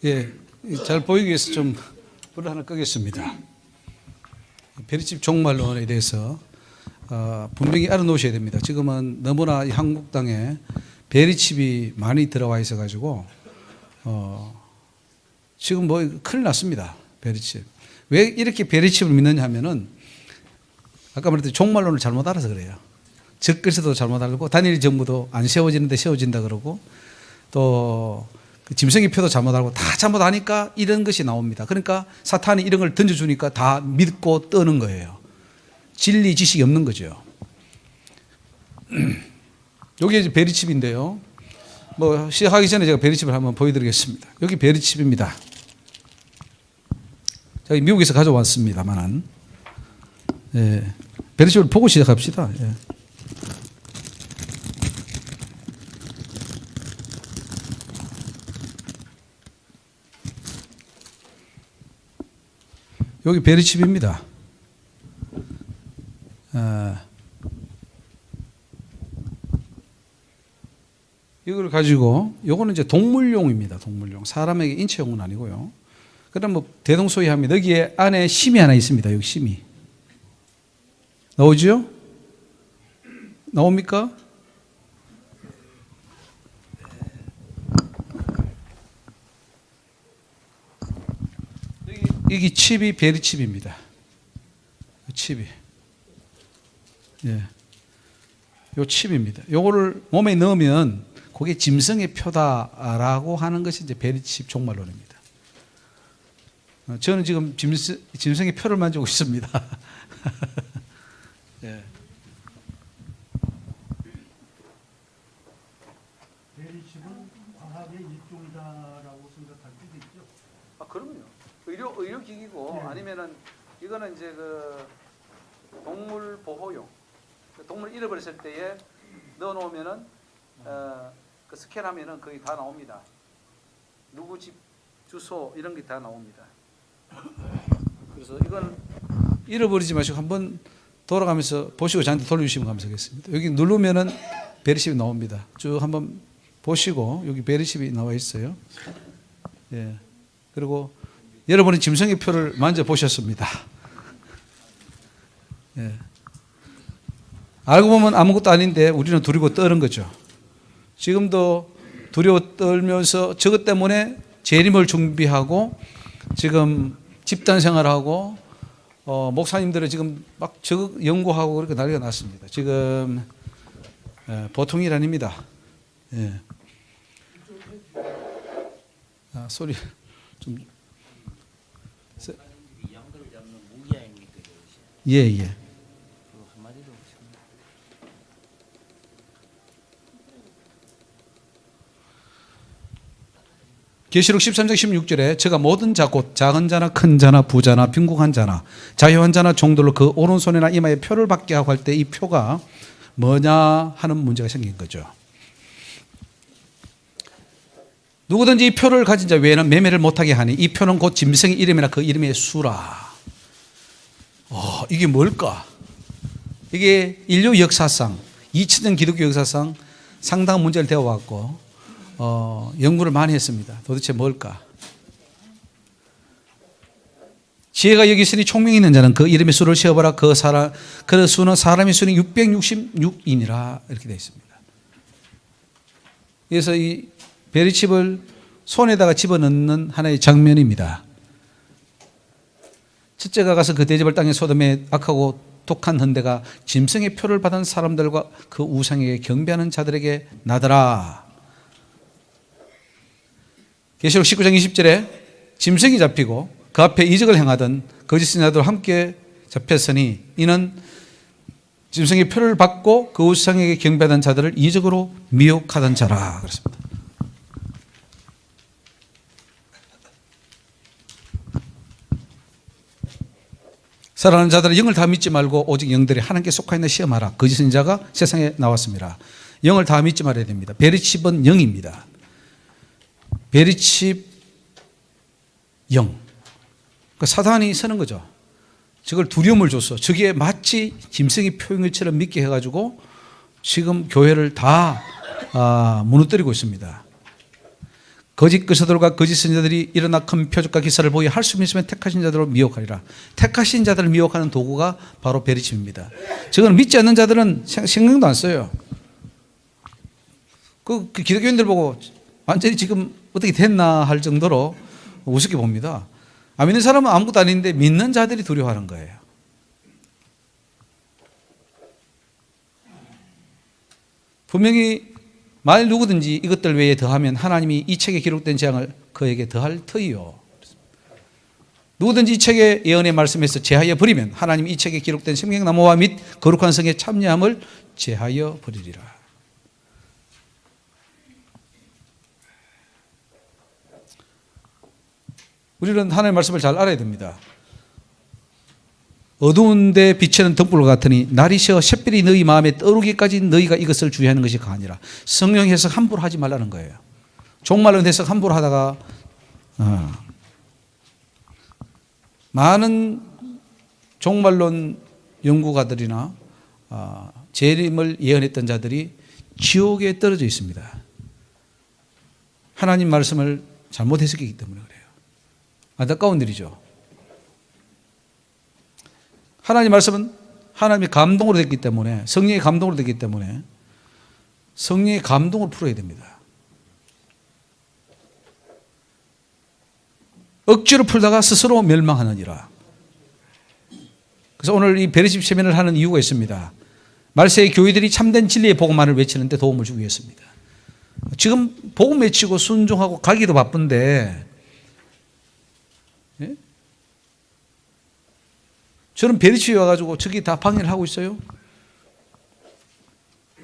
예, 잘 보이기 위해서 좀 불을 하나 끄겠습니다. 베리칩 종말론에 대해서 분명히 알아놓으셔야 됩니다. 지금은 너무나 한국당에 베리칩이 많이 들어와 있어 가지고 지금 뭐 큰일 났습니다. 베리칩. 왜 이렇게 베리칩을 믿느냐 하면은 아까 말했듯이 종말론을 잘못 알아서 그래요. 적글서도 잘못 알고 단일 정부도 안 세워지는데 세워진다 그러고 또 짐승의 표도 잘못 알고 다 잘못 아니까 이런 것이 나옵니다. 그러니까 사탄이 이런 걸 던져주니까 다 믿고 떠는 거예요. 진리 지식이 없는 거죠. 여기 이제 베리칩인데요. 뭐 시작하기 전에 제가 베리칩을 한번 보여드리겠습니다. 여기 베리칩입니다. 제가 미국에서 가져왔습니다만은 예, 베리칩을 보고 시작합시다. 예. 여기 베리칩입니다. 이걸 가지고 요거는 이제 동물용입니다. 동물용. 사람에게 인체용은 아니고요. 그다음 뭐 대동소이하면 여기에 안에 심이 하나 있습니다. 여기 심이 나오죠? 나옵니까? 여기 칩이 베리칩입니다. 칩이. 예. 요 칩입니다. 요거를 몸에 넣으면 그게 짐승의 표다라고 하는 것이 이제 베리칩 종말론입니다. 저는 지금 짐승의 표를 만지고 있습니다. 예. 베리칩은 과학의 일종이다라고 생각할 수도 있죠. 아, 그럼요. 의료기기고 네. 아니면은 이거는 이제 그 동물 보호용. 동물 잃어버렸을 때에 넣어놓으면은 그 스캔하면은 거의 다 나옵니다. 누구 집 주소 이런 게 다 나옵니다. 그래서 이건 잃어버리지 마시고 한번 돌아가면서 보시고 저한테 돌려주시면 감사하겠습니다. 여기 누르면은 베리칩이 나옵니다. 쭉 한번 보시고 여기 베리칩이 나와 있어요. 예. 그리고 여러분은 짐승의 표를 만져보셨습니다. 예. 알고 보면 아무것도 아닌데 우리는 두려워 떠는 거죠. 지금도 두려워 떨면서 저것 때문에 재림을 준비하고 지금 집단 생활하고 목사님들은 지금 막 저거 연구하고 그렇게 난리가 났습니다. 지금 보통 일 아닙니다. 예. 소리 좀 양들을 잡는 무기 아닙니까? 예, 예. 그거 한마디로 없습니다. 계시록 13장 16절에 제가 모든 자 곧 작은 자나 큰 자나 부자나 빈국한 자나 자유한 자나 종들로 그 오른손이나 이마에 표를 받게 하고 할 때 이 표가 뭐냐 하는 문제가 생긴 거죠. 누구든지 이 표를 가진 자 외에는 매매를 못하게 하니 이 표는 곧 짐승의 이름이나 그 이름의 수라. 이게 뭘까? 이게 인류 역사상 2000년 기독교 역사상 상당한 문제를 되어왔고 연구를 많이 했습니다. 도대체 뭘까? 지혜가 여기 있으니 총명이 있는 자는 그 이름의 수를 세어보라. 그 수는 사람의 수는 666이니라 이렇게 되어 있습니다. 그래서 이 베리칩을 손에다가 집어넣는 하나의 장면입니다. 첫째가 가서 그 대접을 땅에 소돔에 악하고 독한 헌대가 짐승의 표를 받은 사람들과 그 우상에게 경배하는 자들에게 나더라. 계시록 19장 20절에 짐승이 잡히고 그 앞에 이적을 행하던 거짓 선지자들과 함께 잡혔으니 이는 짐승의 표를 받고 그 우상에게 경배하던 자들을 이적으로 미혹하던 자라 그렇습니다. 사랑하는 자들은 영을 다 믿지 말고 오직 영들이 하나님께 속하 있는 시험하라. 거짓 선지자가 세상에 나왔습니다. 영을 다 믿지 말아야 됩니다. 베리칩은 영입니다. 베리칩 영. 그러니까 사단이 서는 거죠. 저걸 두려움을 줬어. 저게 마치 짐승의 표현처럼 믿게 해가지고 지금 교회를 다 무너뜨리고 있습니다. 거짓 그리스도들과 거짓 선지자들이 일어나 큰 표적과 기사를 보여 할 수 있으면 택하신 자들을 미혹하리라. 택하신 자들을 미혹하는 도구가 바로 베리칩입니다. 저건 믿지 않는 자들은 신경도 안 써요. 그 기독교인들 보고 완전히 지금 어떻게 됐나 할 정도로 우습게 봅니다. 안 믿는 사람은 아무것도 아닌데 믿는 자들이 두려워하는 거예요. 분명히 만일 누구든지 이것들 외에 더하면 하나님이 이 책에 기록된 재앙을 그에게 더할 터이요. 누구든지 이 책의 예언의 말씀에서 제하여 버리면 하나님이 이 책에 기록된 생명나무와 및 거룩한 성에 참여함을 제하여 버리리라. 우리는 하나님의 말씀을 잘 알아야 됩니다. 어두운 데 비치는 등불과 같으니 날이 새어 샛별이 너희 마음에 떠오르기까지 너희가 이것을 주의하는 것이 강하니라. 성령 해석 함부로 하지 말라는 거예요. 종말론 해석 함부로 하다가 많은 종말론 연구가들이나 재림을 예언했던 자들이 지옥에 떨어져 있습니다. 하나님 말씀을 잘못 해석했기 때문에 그래요. 안타까운 일이죠. 하나님 말씀은 하나님의 감동으로 됐기 때문에, 성령의 감동으로 됐기 때문에 성령의 감동을 풀어야 됩니다. 억지로 풀다가 스스로 멸망하느니라. 그래서 오늘 이 베리칩 세미나를 하는 이유가 있습니다. 말세의 교회들이 참된 진리의 복음만을 외치는데 도움을 주기 위해서입니다. 지금 복음 외치고 순종하고 가기도 바쁜데, 예? 저는 베리치에 와가지고 저기 다 방해를 하고 있어요.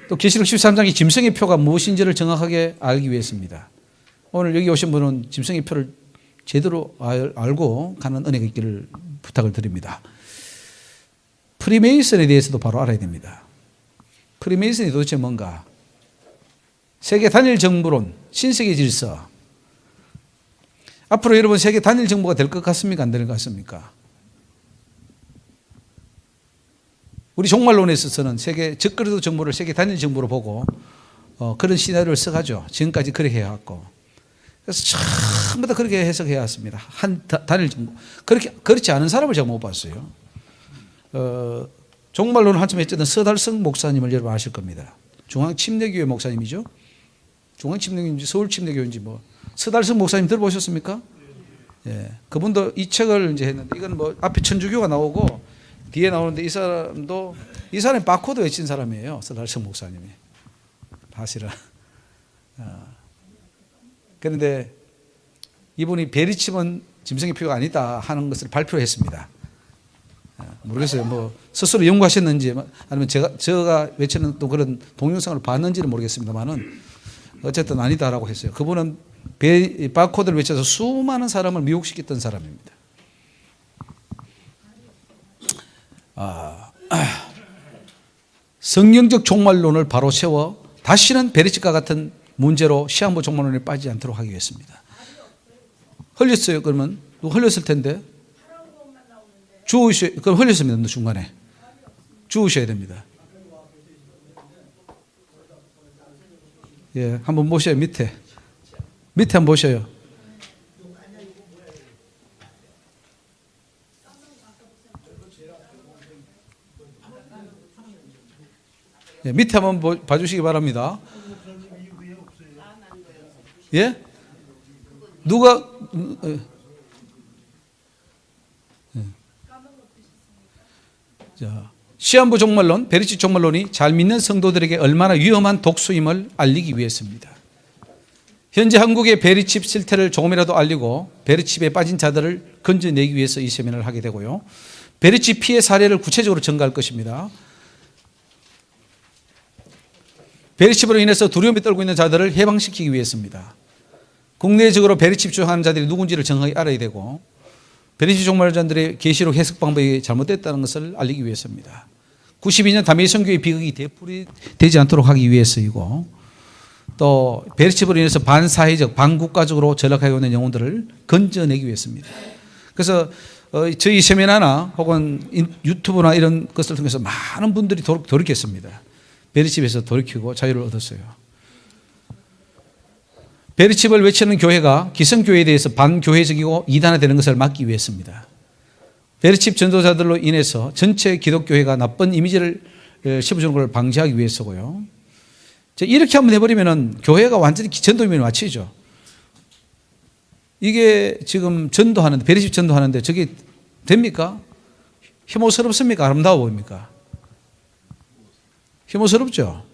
또 계시록 13장의 짐승의 표가 무엇인지를 정확하게 알기 위해서입니다. 오늘 여기 오신 분은 짐승의 표를 제대로 알고 가는 은혜가 있기를 부탁을 드립니다. 프리메이슨에 대해서도 바로 알아야 됩니다. 프리메이슨이 도대체 뭔가? 세계 단일 정부론, 신세계 질서. 앞으로 여러분 세계 단일 정부가 될 것 같습니까? 안 될 것 같습니까? 우리 종말론에 있어서는 세계 적그리스도 정부를 세계 단일 정부로 보고 그런 시나리오를 써가죠. 지금까지 그렇게 해왔고. 그래서 처음부터 그렇게 해석해 왔습니다. 한 단일 정부. 그렇지 않은 사람을 제가 못 봤어요. 종말론을 한참 했던 서달성 목사님을 여러분 아실 겁니다. 중앙침례교회 목사님이죠. 중앙침례교인지 서울침례교인지 뭐. 서달성 목사님 들어보셨습니까? 예. 그분도 이 책을 이제 했는데 이건 뭐 앞에 천주교가 나오고 뒤에 나오는데 이 사람이 바코드 외친 사람이에요. 서달성 목사님이. 사실은. 그런데 이분이 베리칩은 짐승의 표가 아니다 하는 것을 발표했습니다. 모르겠어요. 뭐 스스로 연구하셨는지 아니면 제가 외치는 또 그런 동영상을 봤는지는 모르겠습니다만은 어쨌든 아니다라고 했어요. 그분은 바코드를 외쳐서 수많은 사람을 미혹시켰던 사람입니다. 성경적 종말론을 바로 세워 다시는 베리칩과 같은 문제로 시한부 종말론에 빠지지 않도록 하기 위해서입니다. 흘렸어요. 그러면 흘렸을 텐데 주우셔야, 그럼 흘렸습니다. 중간에 주우셔야 됩니다. 예, 한번 보셔요. 밑에 한번 보셔요. 예, 밑에 한번 봐주시기 바랍니다. 예? 누가 자, 시한부 종말론, 베리칩 종말론이 잘 믿는 성도들에게 얼마나 위험한 독수임을 알리기 위해서입니다. 현재 한국의 베리칩 실태를 조금이라도 알리고 베리칩에 빠진 자들을 건져내기 위해서 이 세미나를 하게 되고요. 베리칩 피해 사례를 구체적으로 전가할 것입니다. 베리칩으로 인해서 두려움에 떨고 있는 자들을 해방시키기 위해서입니다. 국내적으로 베리칩 주장하는 자들이 누군지를 정확히 알아야 되고 베리칩 종말론자들의 계시록 해석 방법이 잘못됐다는 것을 알리기 위해서입니다. 92년 담임 선교의 비극이 되풀이되지 않도록 하기 위해서이고 또 베리칩으로 인해서 반사회적, 반국가적으로 전락하게 오는 영혼들을 건져내기 위해서입니다. 그래서 저희 세미나나 혹은 유튜브나 이런 것을 통해서 많은 분들이 돌이켰습니다. 베리칩에서 돌이키고 자유를 얻었어요. 베리칩을 외치는 교회가 기성교회에 대해서 반교회적이고 이단화되는 것을 막기 위해서입니다. 베리칩 전도자들로 인해서 전체 기독교회가 나쁜 이미지를 씌워주는 것을 방지하기 위해서고요. 이렇게 한번 해버리면 교회가 완전히 전도 이미지를 맞추죠. 이게 지금 전도하는데, 베리칩 전도하는데 저게 됩니까? 혐오스럽습니까? 아름다워 보입니까? 혐오스럽죠.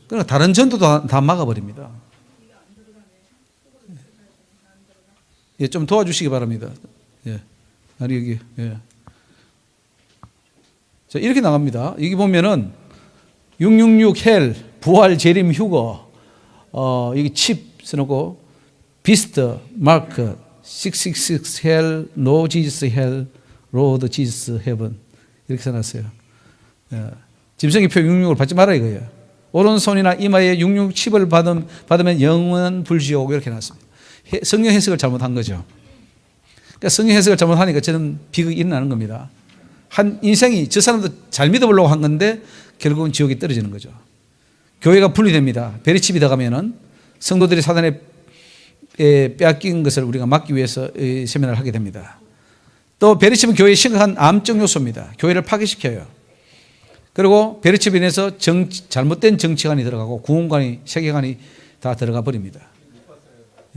그러니까 다른 전도도 다 막아버립니다. 예, 좀 도와주시기 바랍니다. 예. 아니, 여기, 예. 자, 이렇게 나갑니다. 여기 보면은 666 헬, 부활, 재림, 휴거, 여기 칩 써놓고, 비스트, 마크, 666 헬, 노 지저스 헬, 로드 지저스 헤븐. 이렇게 써놨어요. 예. 짐승의 표 666을 받지 마라 이거예요. 오른손이나 이마에 66 칩을 받으면 영원 불지옥 이렇게 나왔습니다. 성경 해석을 잘못한 거죠. 그러니까 성경 해석을 잘못하니까 저는 비극이 일어나는 겁니다. 한 인생이 저 사람도 잘 믿어보려고 한 건데 결국은 지옥에 떨어지는 거죠. 교회가 분리됩니다. 베리칩이 들어가면은 성도들이 사단에 빼앗긴 것을 우리가 막기 위해서 세미나를 하게 됩니다. 또 베리칩은 교회의 심각한 암적 요소입니다. 교회를 파괴시켜요. 그리고 베리칩에 인해서 잘못된 정치관이 들어가고 구원관이, 세계관이 다 들어가 버립니다.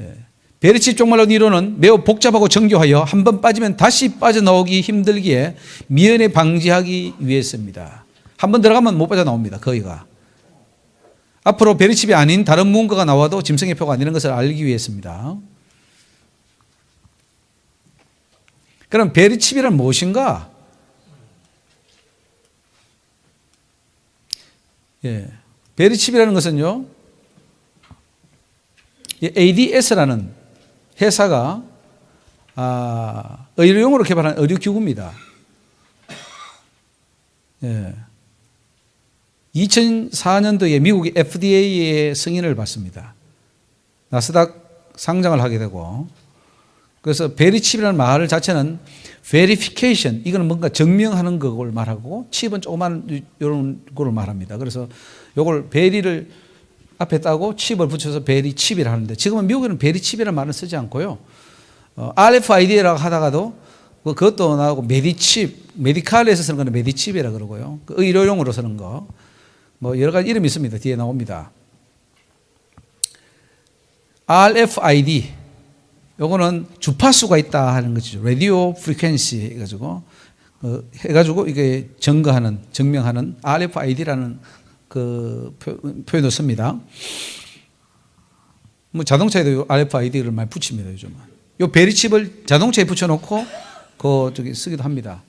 예. 베리칩 종말론 이론은 매우 복잡하고 정교하여 한번 빠지면 다시 빠져나오기 힘들기에 미연에 방지하기 위해서입니다. 한번 들어가면 못 빠져나옵니다. 거의가. 앞으로 베리칩이 아닌 다른 무언가가 나와도 짐승의 표가 아니라는 것을 알기 위해서입니다. 그럼 베리칩이란 무엇인가? 예. 베리칩이라는 것은요, ADS라는 회사가 의료용으로 개발한 의료기구입니다. 예. 2004년도에 미국의 FDA의 승인을 받습니다. 나스닥 상장을 하게 되고, 그래서 베리칩이라는 말 자체는 verification, 이거는 뭔가 증명하는 그걸 말하고, 칩은 조그만 이런 거를 말합니다. 그래서 이걸 베리를 앞에 따고 칩을 붙여서 베리칩이라 하는데, 지금은 미국에는 베리칩이라는 말은 쓰지 않고요. RFID라고 하다가도 그것도 나오고, 메디칩, 메디칼에서 쓰는 거는 메디칩이라 그러고요. 그 의료용으로 쓰는 거. 뭐 여러 가지 이름이 있습니다. 뒤에 나옵니다. RFID. 요거는 주파수가 있다 하는 거죠. 라디오 프리퀀시 해가지고 이게 증명하는 RFID라는 그 표현을 씁니다. 뭐 자동차에도 RFID를 많이 붙입니다, 요즘은. 요 베리칩을 자동차에 붙여놓고 저기 쓰기도 합니다.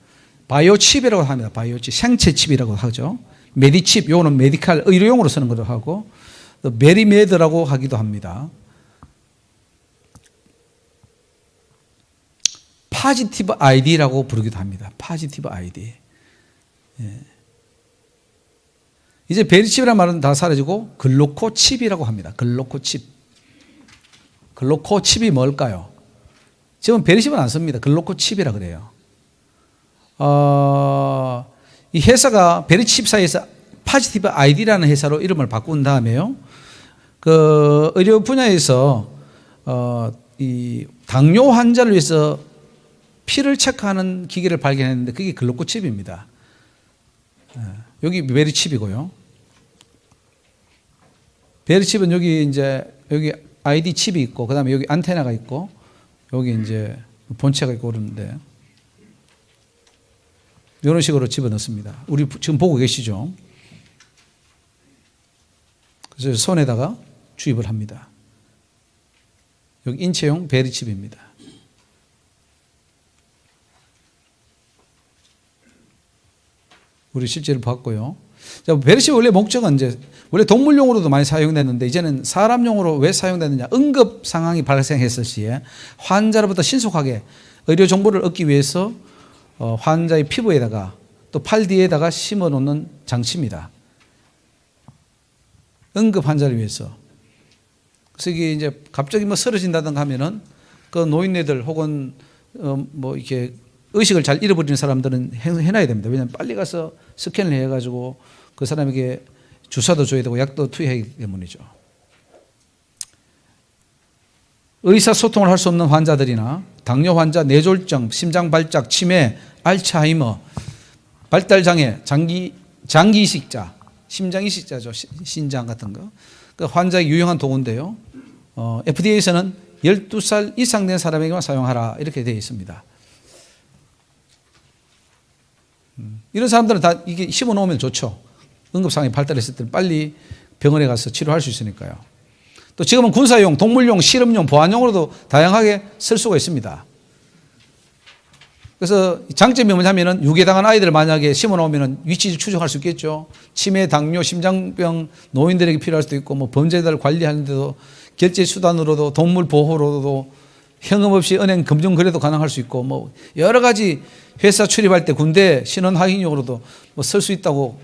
바이오 칩이라고 합니다. 바이오 칩, 생체 칩이라고 하죠. 메디칩, 요거는 메디칼 의료용으로 쓰는 것도 하고, 또 메리메드라고 하기도 합니다. 파지티브 아이디라고 부르기도 합니다. 파지티브 아이디. 예. 이제 베리칩이라는 말은 다 사라지고 글로코 칩이라고 합니다. 글로코 칩. 글로코 칩이 뭘까요? 지금 베리칩은 안 씁니다. 글로코 칩이라 그래요. 이 회사가 베리칩사에서 파지티브 아이디라는 회사로 이름을 바꾼 다음에요. 그 의료 분야에서 이 당뇨 환자를 위해서 피를 체크하는 기계를 발견했는데 그게 글로코 칩입니다. 여기 베리칩이고요. 베리칩은 여기 아이디 칩이 있고, 그 다음에 여기 안테나가 있고, 여기 이제 본체가 있고 그러는데, 이런 식으로 집어넣습니다. 우리 지금 보고 계시죠? 그래서 손에다가 주입을 합니다. 여기 인체용 베리칩입니다. 우리 실제로 봤고요. 자, 베리칩 원래 목적은 원래 동물용으로도 많이 사용됐는데 이제는 사람용으로 왜 사용되느냐? 응급 상황이 발생했을 시에 환자로부터 신속하게 의료 정보를 얻기 위해서 환자의 피부에다가 또 팔 뒤에다가 심어 놓는 장치입니다. 응급 환자를 위해서. 그래서 이게 이제 갑자기 뭐 쓰러진다든가 하면은 그 노인네들 혹은 뭐 이렇게 의식을 잘 잃어버리는 사람들은 해놔야 됩니다. 왜냐하면 빨리 가서 스캔을 해가지고 그 사람에게 주사도 줘야 되고 약도 투여하기 때문이죠. 의사소통을 할 수 없는 환자들이나 당뇨 환자, 뇌졸중, 심장발작, 치매, 알츠하이머, 발달장애, 장기이식자, 심장이식자죠. 신장 같은 거. 그 환자의 유용한 도구인데요. FDA에서는 12살 이상 된 사람에게만 사용하라 이렇게 되어 있습니다. 이런 사람들은 다 이게 심어 놓으면 좋죠. 응급상황이 발달했을 때 빨리 병원에 가서 치료할 수 있으니까요. 또 지금은 군사용, 동물용, 실험용, 보안용으로도 다양하게 쓸 수가 있습니다. 그래서 장점이 뭐냐면은 유괴당한 아이들을 만약에 심어 놓으면 위치 추적할 수 있겠죠. 치매, 당뇨, 심장병 노인들에게 필요할 수도 있고 뭐 범죄자를 관리하는데도 결제 수단으로도 동물 보호로도 현금 없이 은행 금융 거래도 가능할 수 있고 뭐 여러 가지 회사 출입할 때 군대 신원 확인용으로도 뭐 쓸 수 있다고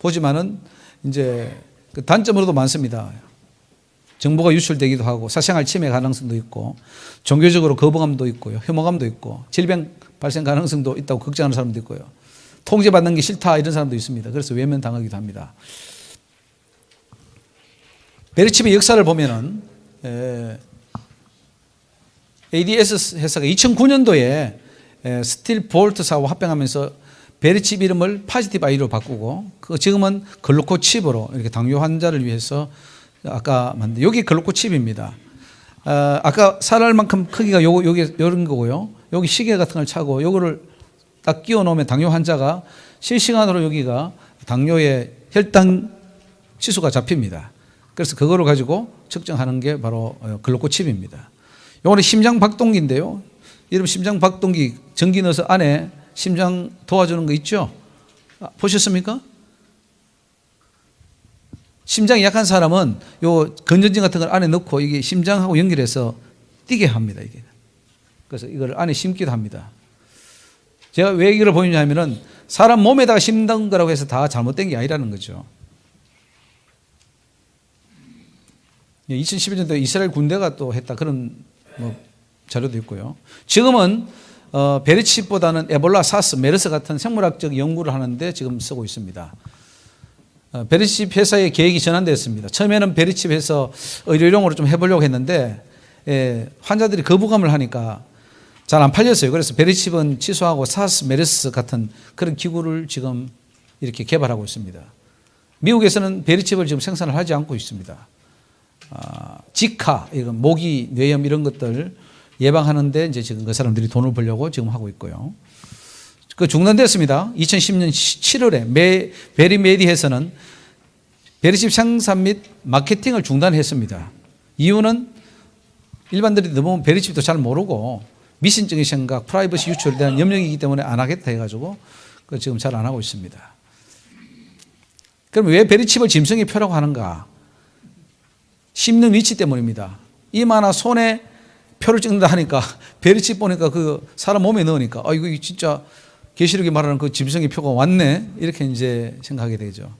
보지만은 이제 그 단점으로도 많습니다. 정보가 유출되기도 하고 사생활 침해 가능성도 있고 종교적으로 거부감도 있고요. 혐오감도 있고 질병 발생 가능성도 있다고 걱정하는 사람도 있고요. 통제받는 게 싫다 이런 사람도 있습니다. 그래서 외면당하기도 합니다. 베리칩의 역사를 보면은 ADS 회사가 2009년도에 스틸 볼트 사와 합병하면서 베리칩 이름을 파지티브 아이로 바꾸고 지금은 글루코 칩으로 이렇게 당뇨 환자를 위해서 아까 만든 여기 글루코 칩입니다. 아까 살알만큼 크기가 요게 이런 거고요. 여기 시계 같은 걸 차고 요거를 딱 끼워 놓으면 당뇨 환자가 실시간으로 여기가 당뇨의 혈당 지수가 잡힙니다. 그래서 그거를 가지고 측정하는 게 바로 글루코 칩입니다. 요거는 심장 박동기인데요. 여러분 심장 박동기 전기 넣어서 안에 심장 도와주는 거 있죠? 보셨습니까? 심장이 약한 사람은 요 건전지 같은 걸 안에 넣고 이게 심장하고 연결해서 뛰게 합니다. 이게. 그래서 이걸 안에 심기도 합니다. 제가 왜 이걸 보여주냐면은 사람 몸에다가 심는 거라고 해서 다 잘못된 게 아니라는 거죠. 2011년도에 이스라엘 군대가 또 했다 그런 뭐 자료도 있고요. 지금은 베리칩보다는 에볼라, 사스, 메르스 같은 생물학적 연구를 하는데 지금 쓰고 있습니다. 베리칩 회사의 계획이 전환됐습니다. 처음에는 베리칩 해서 의료용으로 좀 해보려고 했는데 환자들이 거부감을 하니까 잘 안 팔렸어요. 그래서 베리칩은 취소하고 사스, 메르스 같은 그런 기구를 지금 이렇게 개발하고 있습니다. 미국에서는 베리칩을 지금 생산을 하지 않고 있습니다. 지카, 이런 모기, 뇌염 이런 것들 예방하는데 이제 지금 그 사람들이 돈을 벌려고 지금 하고 있고요. 그 중단됐습니다. 2010년 7월에 베리메디에서는 베리칩 생산 및 마케팅을 중단했습니다. 이유는 일반들이 너무 베리칩도 잘 모르고 미신적인 생각, 프라이버시 유출에 대한 염려이기 때문에 안 하겠다 해가지고 지금 잘 안 하고 있습니다. 그럼 왜 베리칩을 짐승의 표라고 하는가? 심는 위치 때문입니다. 이마나 손에 표를 찍는다 하니까 베리칩 보니까 그 사람 몸에 넣으니까 이거 진짜 계시록이 말하는 그 짐승의 표가 왔네 이렇게 이제 생각하게 되죠.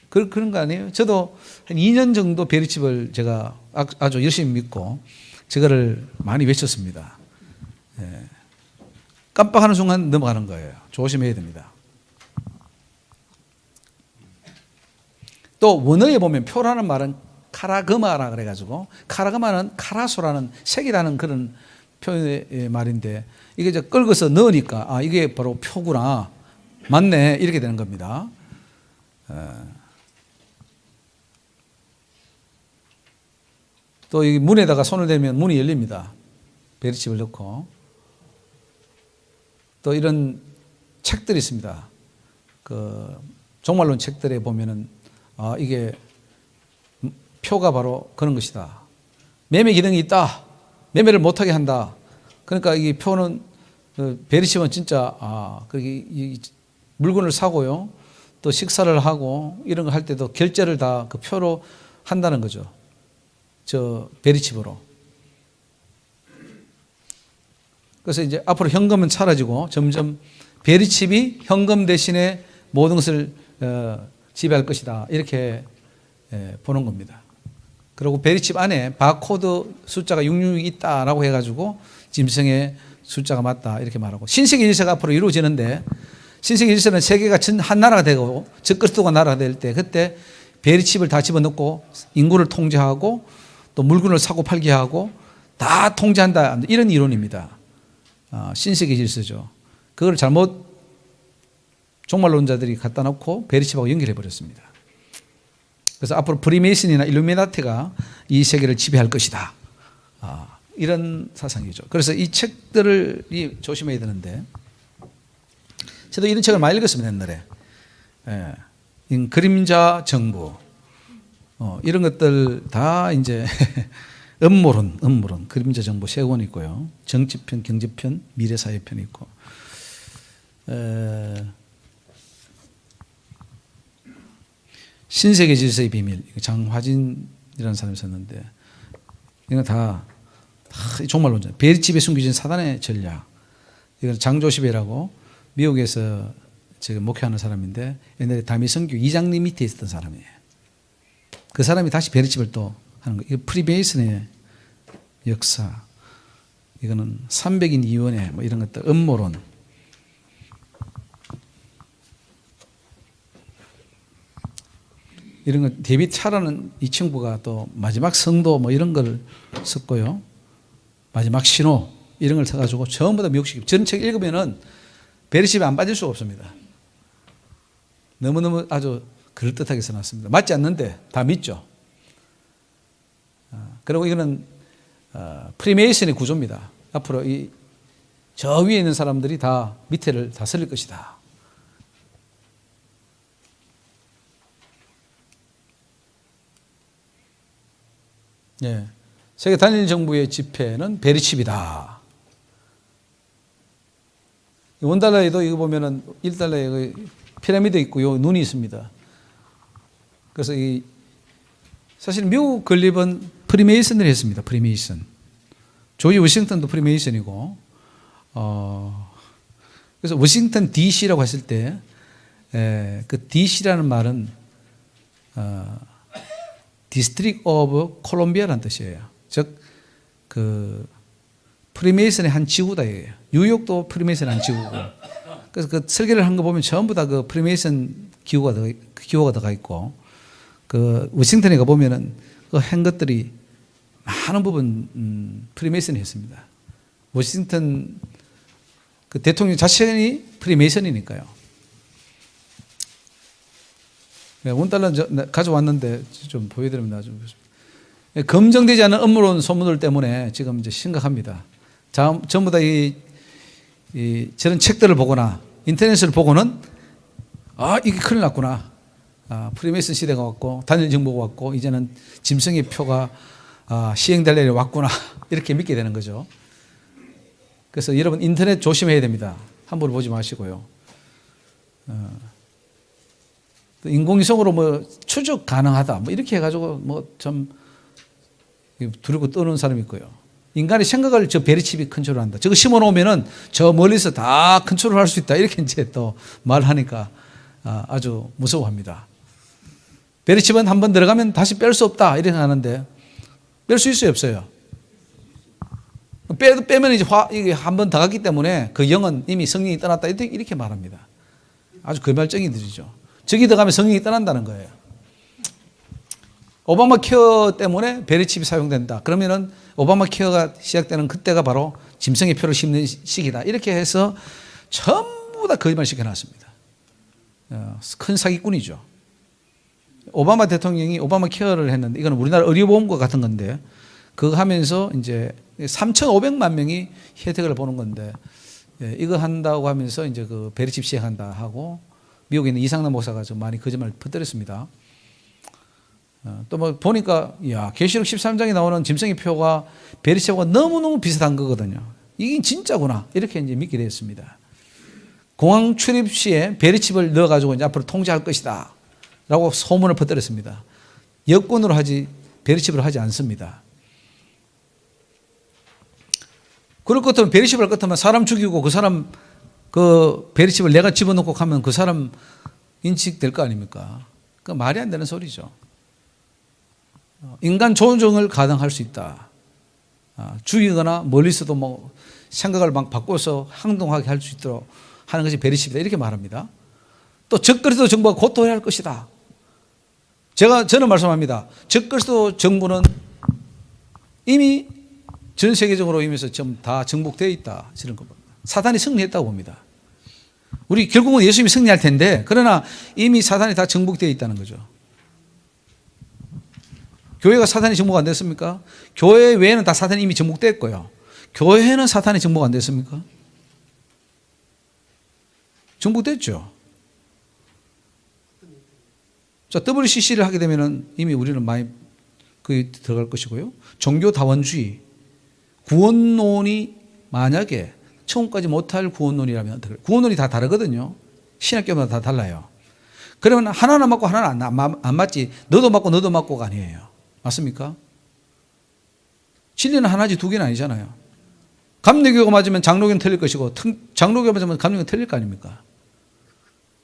그런 거 아니에요? 저도 한 2년 정도 베리칩을 제가 아주 열심히 믿고 저거를 많이 외쳤습니다. 깜빡하는 순간 넘어가는 거예요. 조심해야 됩니다. 또 원어에 보면 표라는 말은 카라그마라 그래가지고 카라그마는 카라소라는 색이라는 그런 표현의 말인데 이게 이제 긁어서 넣으니까 이게 바로 표구나 맞네 이렇게 되는 겁니다. 또 이 문에다가 손을 대면 문이 열립니다. 베리칩을 넣고 또 이런 책들이 있습니다. 그 종말론 책들에 보면은 이게 표가 바로 그런 것이다. 매매 기능이 있다. 매매를 못하게 한다. 그러니까 이 표는 베리칩은 진짜 이 물건을 사고요. 또 식사를 하고 이런 거 할 때도 결제를 다 그 표로 한다는 거죠. 저 베리칩으로. 그래서 이제 앞으로 현금은 사라지고 점점 베리칩이 현금 대신에 모든 것을 지배할 것이다. 이렇게 보는 겁니다. 그리고 베리칩 안에 바코드 숫자가 666이 있다라고 해가지고 짐승의 숫자가 맞다 이렇게 말하고 신세계 질서가 앞으로 이루어지는데 신세계 질서는 세계가 한 나라가 되고 적그리스도가 나라가 될 때 그때 베리칩을 다 집어넣고 인구를 통제하고 또 물건을 사고 팔게 하고 다 통제한다. 이런 이론입니다. 신세계 질서죠. 그걸 잘못 종말론자들이 갖다 놓고 베르칩하고 연결해 버렸습니다. 그래서 앞으로 프리메이슨이나 일루미나티가 이 세계를 지배할 것이다. 이런 사상이죠. 그래서 이 책들을 조심해야 되는데, 저도 이런 책을 많이 읽었습니다, 옛날에. 그림자 정부, 이런 것들 다 이제 음모론, 그림자 정부 세 권 있고요. 정치편, 경제편, 미래사회편 있고. 신세계 질서의 비밀, 장화진이라는 사람이 썼는데, 이건 다 종말론자. 베르칩에 숨겨진 사단의 전략. 이건 장조시베라고 미국에서 지금 목회하는 사람인데, 옛날에 다미성교 이장님 밑에 있었던 사람이에요. 그 사람이 다시 베르칩을 또 하는 거예요. 이거 프리메이슨의 역사. 이거는 300인 위원회, 뭐 이런 것들, 음모론. 이런 거, 데이빗 차라는 이 친구가 또 마지막 성도 뭐 이런 걸 썼고요. 마지막 신호 이런 걸 써가지고 전부 다 미국식. 저런 책 읽으면은 베르칩에 안 빠질 수가 없습니다. 너무너무 아주 그럴듯하게 써놨습니다. 맞지 않는데 다 믿죠. 그리고 이거는 프리메이슨의 구조입니다. 앞으로 저 위에 있는 사람들이 다 밑에를 다스릴 것이다. 예. 세계 단일 정부의 지폐는 베르칩이다. 원달러에도 이거 보면은 1달러에 피라미드 있고 요 눈이 있습니다. 그래서 사실 미국 건립은 프리메이슨을 했습니다. 프리메이슨. 조지 워싱턴도 프리메이슨이고, 그래서 워싱턴 DC라고 했을 때, 그 DC라는 말은 디스트릭 오브 콜롬비아라는 뜻이에요. 즉, 그 프리메이슨의 한 지구다 이거예요. 뉴욕도 프리메이슨의 한 지구고. 그래서 그 설계를 한 거 보면 전부 다 그 프리메이슨 기호가 들어가 있고, 그 워싱턴에 가 보면은 그 한 것들이 많은 부분 프리메이슨이 했습니다. 워싱턴 그 대통령 자신이 프리메이슨이니까요. 원달러 가져왔는데 좀 보여드리면 나중에 검증되지 않은 음모론 소문들 때문에 지금 이제 심각합니다. 전부 다 저런 책들을 보거나 인터넷을 보고는 이게 큰일 났구나. 프리메이슨 시대가 왔고 단일 정부가 왔고 이제는 짐승의 표가 시행될 날이 왔구나. 이렇게 믿게 되는 거죠. 그래서 여러분 인터넷 조심해야 됩니다. 함부로 보지 마시고요. 인공위성으로 뭐 추적 가능하다 뭐 이렇게 해가지고 뭐 좀 두르고 떠는 사람이 있고요. 인간의 생각을 저 베르칩이 컨트롤한다. 저거 심어놓으면은 저 멀리서 다 컨트롤할 수 있다. 이렇게 이제 또 말하니까 아주 무서워합니다. 베르칩은 한번 들어가면 다시 뺄 수 없다. 이렇게 하는데 뺄 수 있어요, 없어요? 빼면 이제 이게 한 번 더 갔기 때문에 그 영은 이미 성령이 떠났다. 이렇게 말합니다. 아주 거짓말쟁이들이죠. 저기 들어가면 성령이 떠난다는 거예요. 오바마 케어 때문에 베르칩이 사용된다. 그러면은 오바마 케어가 시작되는 그때가 바로 짐승의 표를 심는 시기다. 이렇게 해서 전부 다 거짓말 시켜놨습니다. 큰 사기꾼이죠. 오바마 대통령이 오바마 케어를 했는데 이건 우리나라 의료보험과 같은 건데 그거 하면서 이제 3,500만 명이 혜택을 보는 건데 이거 한다고 하면서 이제 그 베르칩 시행한다 하고 미국에 있는 이상남 목사가 좀 많이 거짓말을 퍼뜨렸습니다. 또 뭐 보니까 계시록 13장에 나오는 짐승의 표가 베르칩하고 너무너무 비슷한 거거든요. 이게 진짜구나. 이렇게 이제 믿게 되었습니다. 공항 출입 시에 베르칩을 넣어가지고 이제 앞으로 통제할 것이다. 라고 소문을 퍼뜨렸습니다. 여권으로 베르칩으로 하지 않습니다. 그럴 것 같으면 베르칩을 할 것 같으면 사람 죽이고 그 사람 그 베르칩을 내가 집어넣고 가면 그 사람 인식될 거 아닙니까? 그 말이 안 되는 소리죠. 인간 조종을 가능할 수 있다. 죽이거나 멀리서도 뭐 생각을 막 바꿔서 행동하게 할 수 있도록 하는 것이 베르칩이다. 이렇게 말합니다. 또 적그리스도 정부가 고토해야 할 것이다. 저는 말씀합니다. 적그리스도 정부는 이미 전 세계적으로 이면서 좀 다 정복되어 있다. 이런 겁니다. 사단이 승리했다고 봅니다. 우리 결국은 예수님이 승리할 텐데 그러나 이미 사단이 다 정복되어 있다는 거죠. 교회가 사단이 정복 안 됐습니까? 교회 외에는 다 사단이 이미 정복됐고요. 교회는 사단이 정복 안 됐습니까? 정복됐죠. 자, WCC를 하게 되면 이미 우리는 많이 거기 들어갈 것이고요. 종교다원주의, 구원론이 만약에 처음까지 못할 구원론이라면 구원론이 다 다르거든요. 신학교마다 다 달라요. 그러면 하나는 맞고 하나는 안 맞지. 너도 맞고 너도 맞고가 아니에요. 맞습니까? 진리는 하나지 두 개는 아니잖아요. 감리교가 맞으면 장로교는 틀릴 것이고 장로교가 맞으면 감리교는 틀릴 거 아닙니까?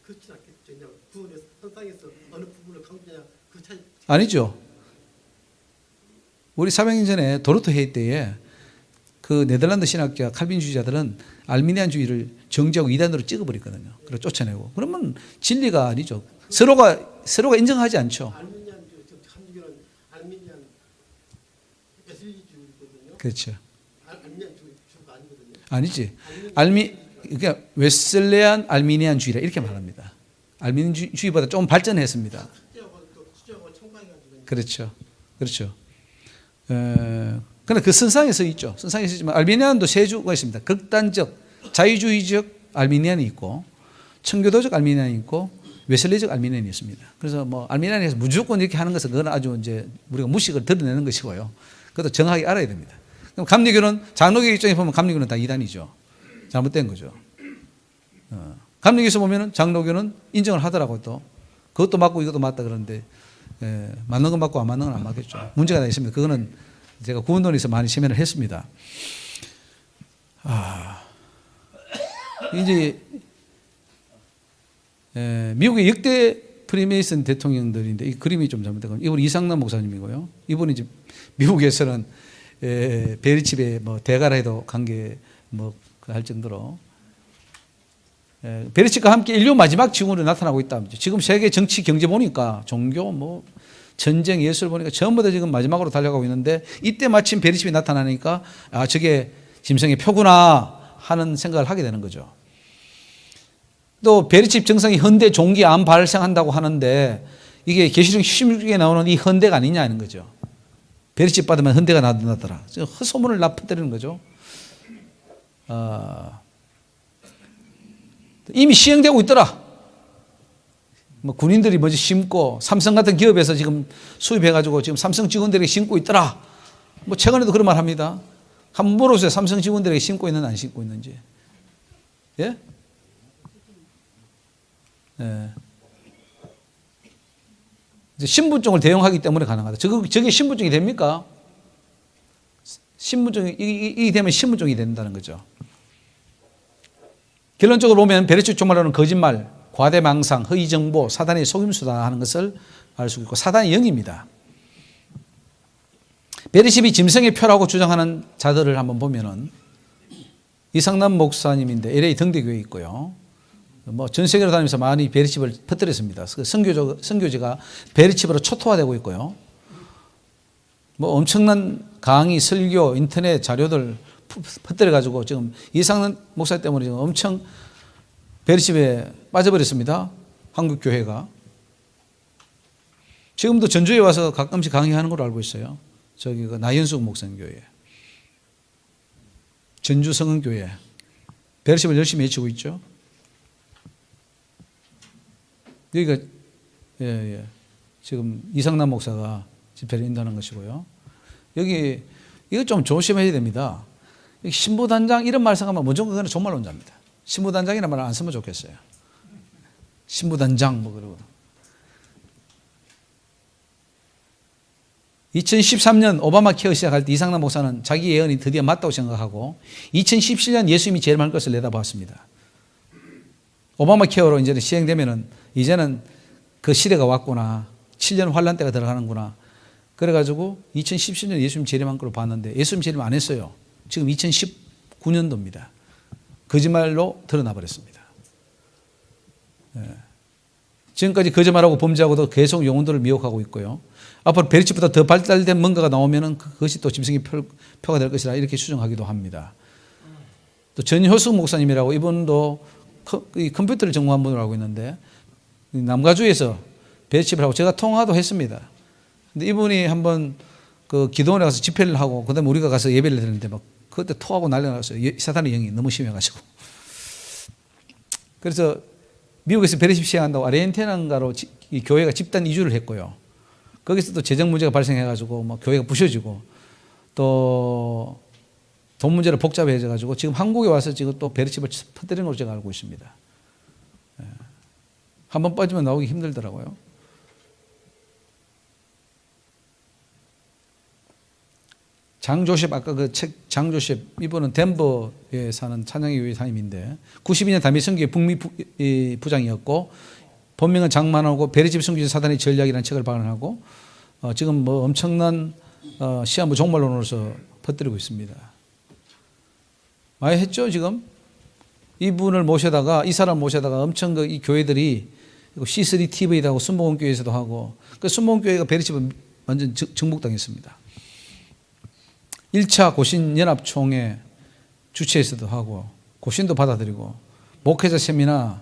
그렇지 않겠죠. 그냥 구원의 선상에서 어느 부분을 강조냐 그 차이. 아니죠. 우리 400년 전에 도르토 회의 때에 그 네덜란드 신학자 칼빈주의자들은 알미니안주의를 정지하고 이단으로 찍어버렸거든요. 그리고 쫓아내고. 그러면 진리가 아니죠. 서로가 인정하지 않죠. 알미니안주의, 한국교는 알미니안 웨슬리주의거든요. 그렇죠. 알미니안주의가 아니거든요. 아니지. 그러니까 웨슬레안 알미니안주의라 이렇게 말합니다. 알미니안주의보다 좀 발전했습니다. 수제하고 첨가해가지고. 그렇죠. 그렇죠. 그러나 그 선상에 서 있죠. 선상에 서 있지만 알미니안도 세 주가 있습니다. 극단적, 자유주의적 알미니안이 있고 청교도적 알미니안이 있고 웨슬리적 알미니안이 있습니다. 그래서 뭐 알미니안에서 무조건 이렇게 하는 것은 그건 아주 이제 우리가 무식을 드러내는 것이고요. 그것도 정확히 알아야 됩니다. 그럼 감리교는 장로교 입장에 보면 감리교는 다 이단이죠. 잘못된 거죠. 감리교에서 보면은 장로교는 인정을 하더라고요. 또 그것도 맞고 이것도 맞다 그러는데 맞는 건 맞고 안 맞는 건 안 맞겠죠. 문제가 다 있습니다. 그거는 제가 구원론에서 많이 세면을 했습니다. 이제 미국의 역대 프리메이슨 대통령들인데 이 그림이 좀 잘못되고 이분 이상남 목사님이고요. 이분이 이제 미국에서는 베리칩의 뭐 대가라 해도 관계 뭐 할 정도로 베리칩과 함께 인류 마지막 지구로 나타나고 있다. 지금 세계 정치 경제 보니까 종교 뭐 전쟁 예술 보니까 전부 다 지금 마지막으로 달려가고 있는데 이때 마침 베리칩이 나타나니까 아 저게 짐승의 표구나 하는 생각을 하게 되는 거죠. 또 베리칩 정상이 헌대 종기 암 발생한다고 하는데 이게 계시록 16쪽에 나오는 이 헌대가 아니냐 하는 거죠. 베리칩 받으면 헌대가 나타나더라. 헛소문을 퍼뜨리는 거죠. 이미 시행되고 있더라. 뭐 군인들이 먼저 심고 삼성 같은 기업에서 지금 수입해가지고 지금 삼성 직원들에게 심고 있더라. 뭐 최근에도 그런 말 합니다. 한번 물어보세요. 삼성 직원들에게 심고 있는지 안 심고 있는지. 예? 예. 이제 신분증을 대용하기 때문에 가능하다. 저게 신분증이 됩니까? 신분증이 이게 되면 신분증이 된다는 거죠. 결론적으로 보면 베리칩 종말론은 거짓말, 과대망상, 허위정보, 사단의 속임수다 하는 것을 알 수 있고 사단의 영입니다. 베리칩이 짐승의 표라고 주장하는 자들을 한번 보면은 이상남 목사님인데 LA 등대교회에 있고요. 뭐 전 세계로 다니면서 많이 베리칩을 퍼뜨렸습니다. 선교지가 베리칩으로 초토화되고 있고요. 뭐 엄청난 강의, 설교, 인터넷 자료들 퍼뜨려가지고 지금 이상남 목사 때문에 지금 엄청 베리칩에 빠져버렸습니다. 한국 교회가. 지금도 전주에 와서 가끔씩 강의하는 걸로 알고 있어요. 저기 그 나현숙 목사님 교회. 전주 성은교회. 베리칩을 열심히 외치고 있죠. 여기가 지금 이상남 목사가 집회를 인도하는 것이고요. 여기 이거 좀 조심해야 됩니다. 신부단장 이런 말 생각하면 무조건 그거는 종말론자입니다. 신부단장이라는 말을 안 쓰면 좋겠어요. 신부단장 뭐 그러고. 2013년 오바마 케어 시작할 때 이상남 목사는 자기 예언이 드디어 맞다고 생각하고 2017년 예수님이 재림할 것을 내다봤습니다. 오바마 케어로 이제는 시행되면은 이제는 그 시대가 왔구나. 7년 환란 때가 들어가는구나. 그래가지고 2017년 예수님 재림한 걸로 봤는데 예수님 재림 안 했어요. 지금 2019년도입니다. 거짓말로 드러나 버렸습니다. 지금까지 거짓말하고 범죄하고도 계속 영혼들을 미혹하고 있고요. 앞으로 베리칩보다 더 발달된 뭔가가 나오면은 그것이 또 짐승의 표가 될 것이라 이렇게 추정하기도 합니다. 또 전효숙 목사님이라고 이분도 이 컴퓨터를 전공한 분으로 알고 있는데 남가주에서 베리칩을 하고 제가 통화도 했습니다. 근데 이분이 한번 그 기도원에 가서 집회를 하고 그다음에 우리가 가서 예배를 드렸는데 막 그때 토하고 난리가 났어요. 사탄의 영이 너무 심해가지고. 그래서 미국에서 베리칩 시행한다고 아르헨티나인가로 이 교회가 집단 이주를 했고요. 거기서 또 재정 문제가 발생해가지고 뭐 교회가 부셔지고 또 돈 문제로 복잡해져가지고 지금 한국에 와서 지금 또 베리칩을 퍼뜨리는 걸로 제가 알고 있습니다. 한번 빠지면 나오기 힘들더라고요. 장조셉 아까 그 책 장조셉 이분은 덴버에 사는 찬양의 사님인데 92년 담임 선교회 북미 부장이었고 본명은 장만하고 베리칩 선교지 사단의 전략이라는 책을 발간하고 지금 뭐 엄청난 시한부 종말론으로서 퍼뜨리고 있습니다. 많이 했죠 지금? 이분을 모셔다가 이 사람 모셔다가 엄청 이 교회들이 C3TV도 하고 순복음교회에서도 하고 그 순복음교회가 베리칩은 완전 정복당했습니다. 1차 고신연합총회 주최에서도 하고 고신도 받아들이고 목회자 세미나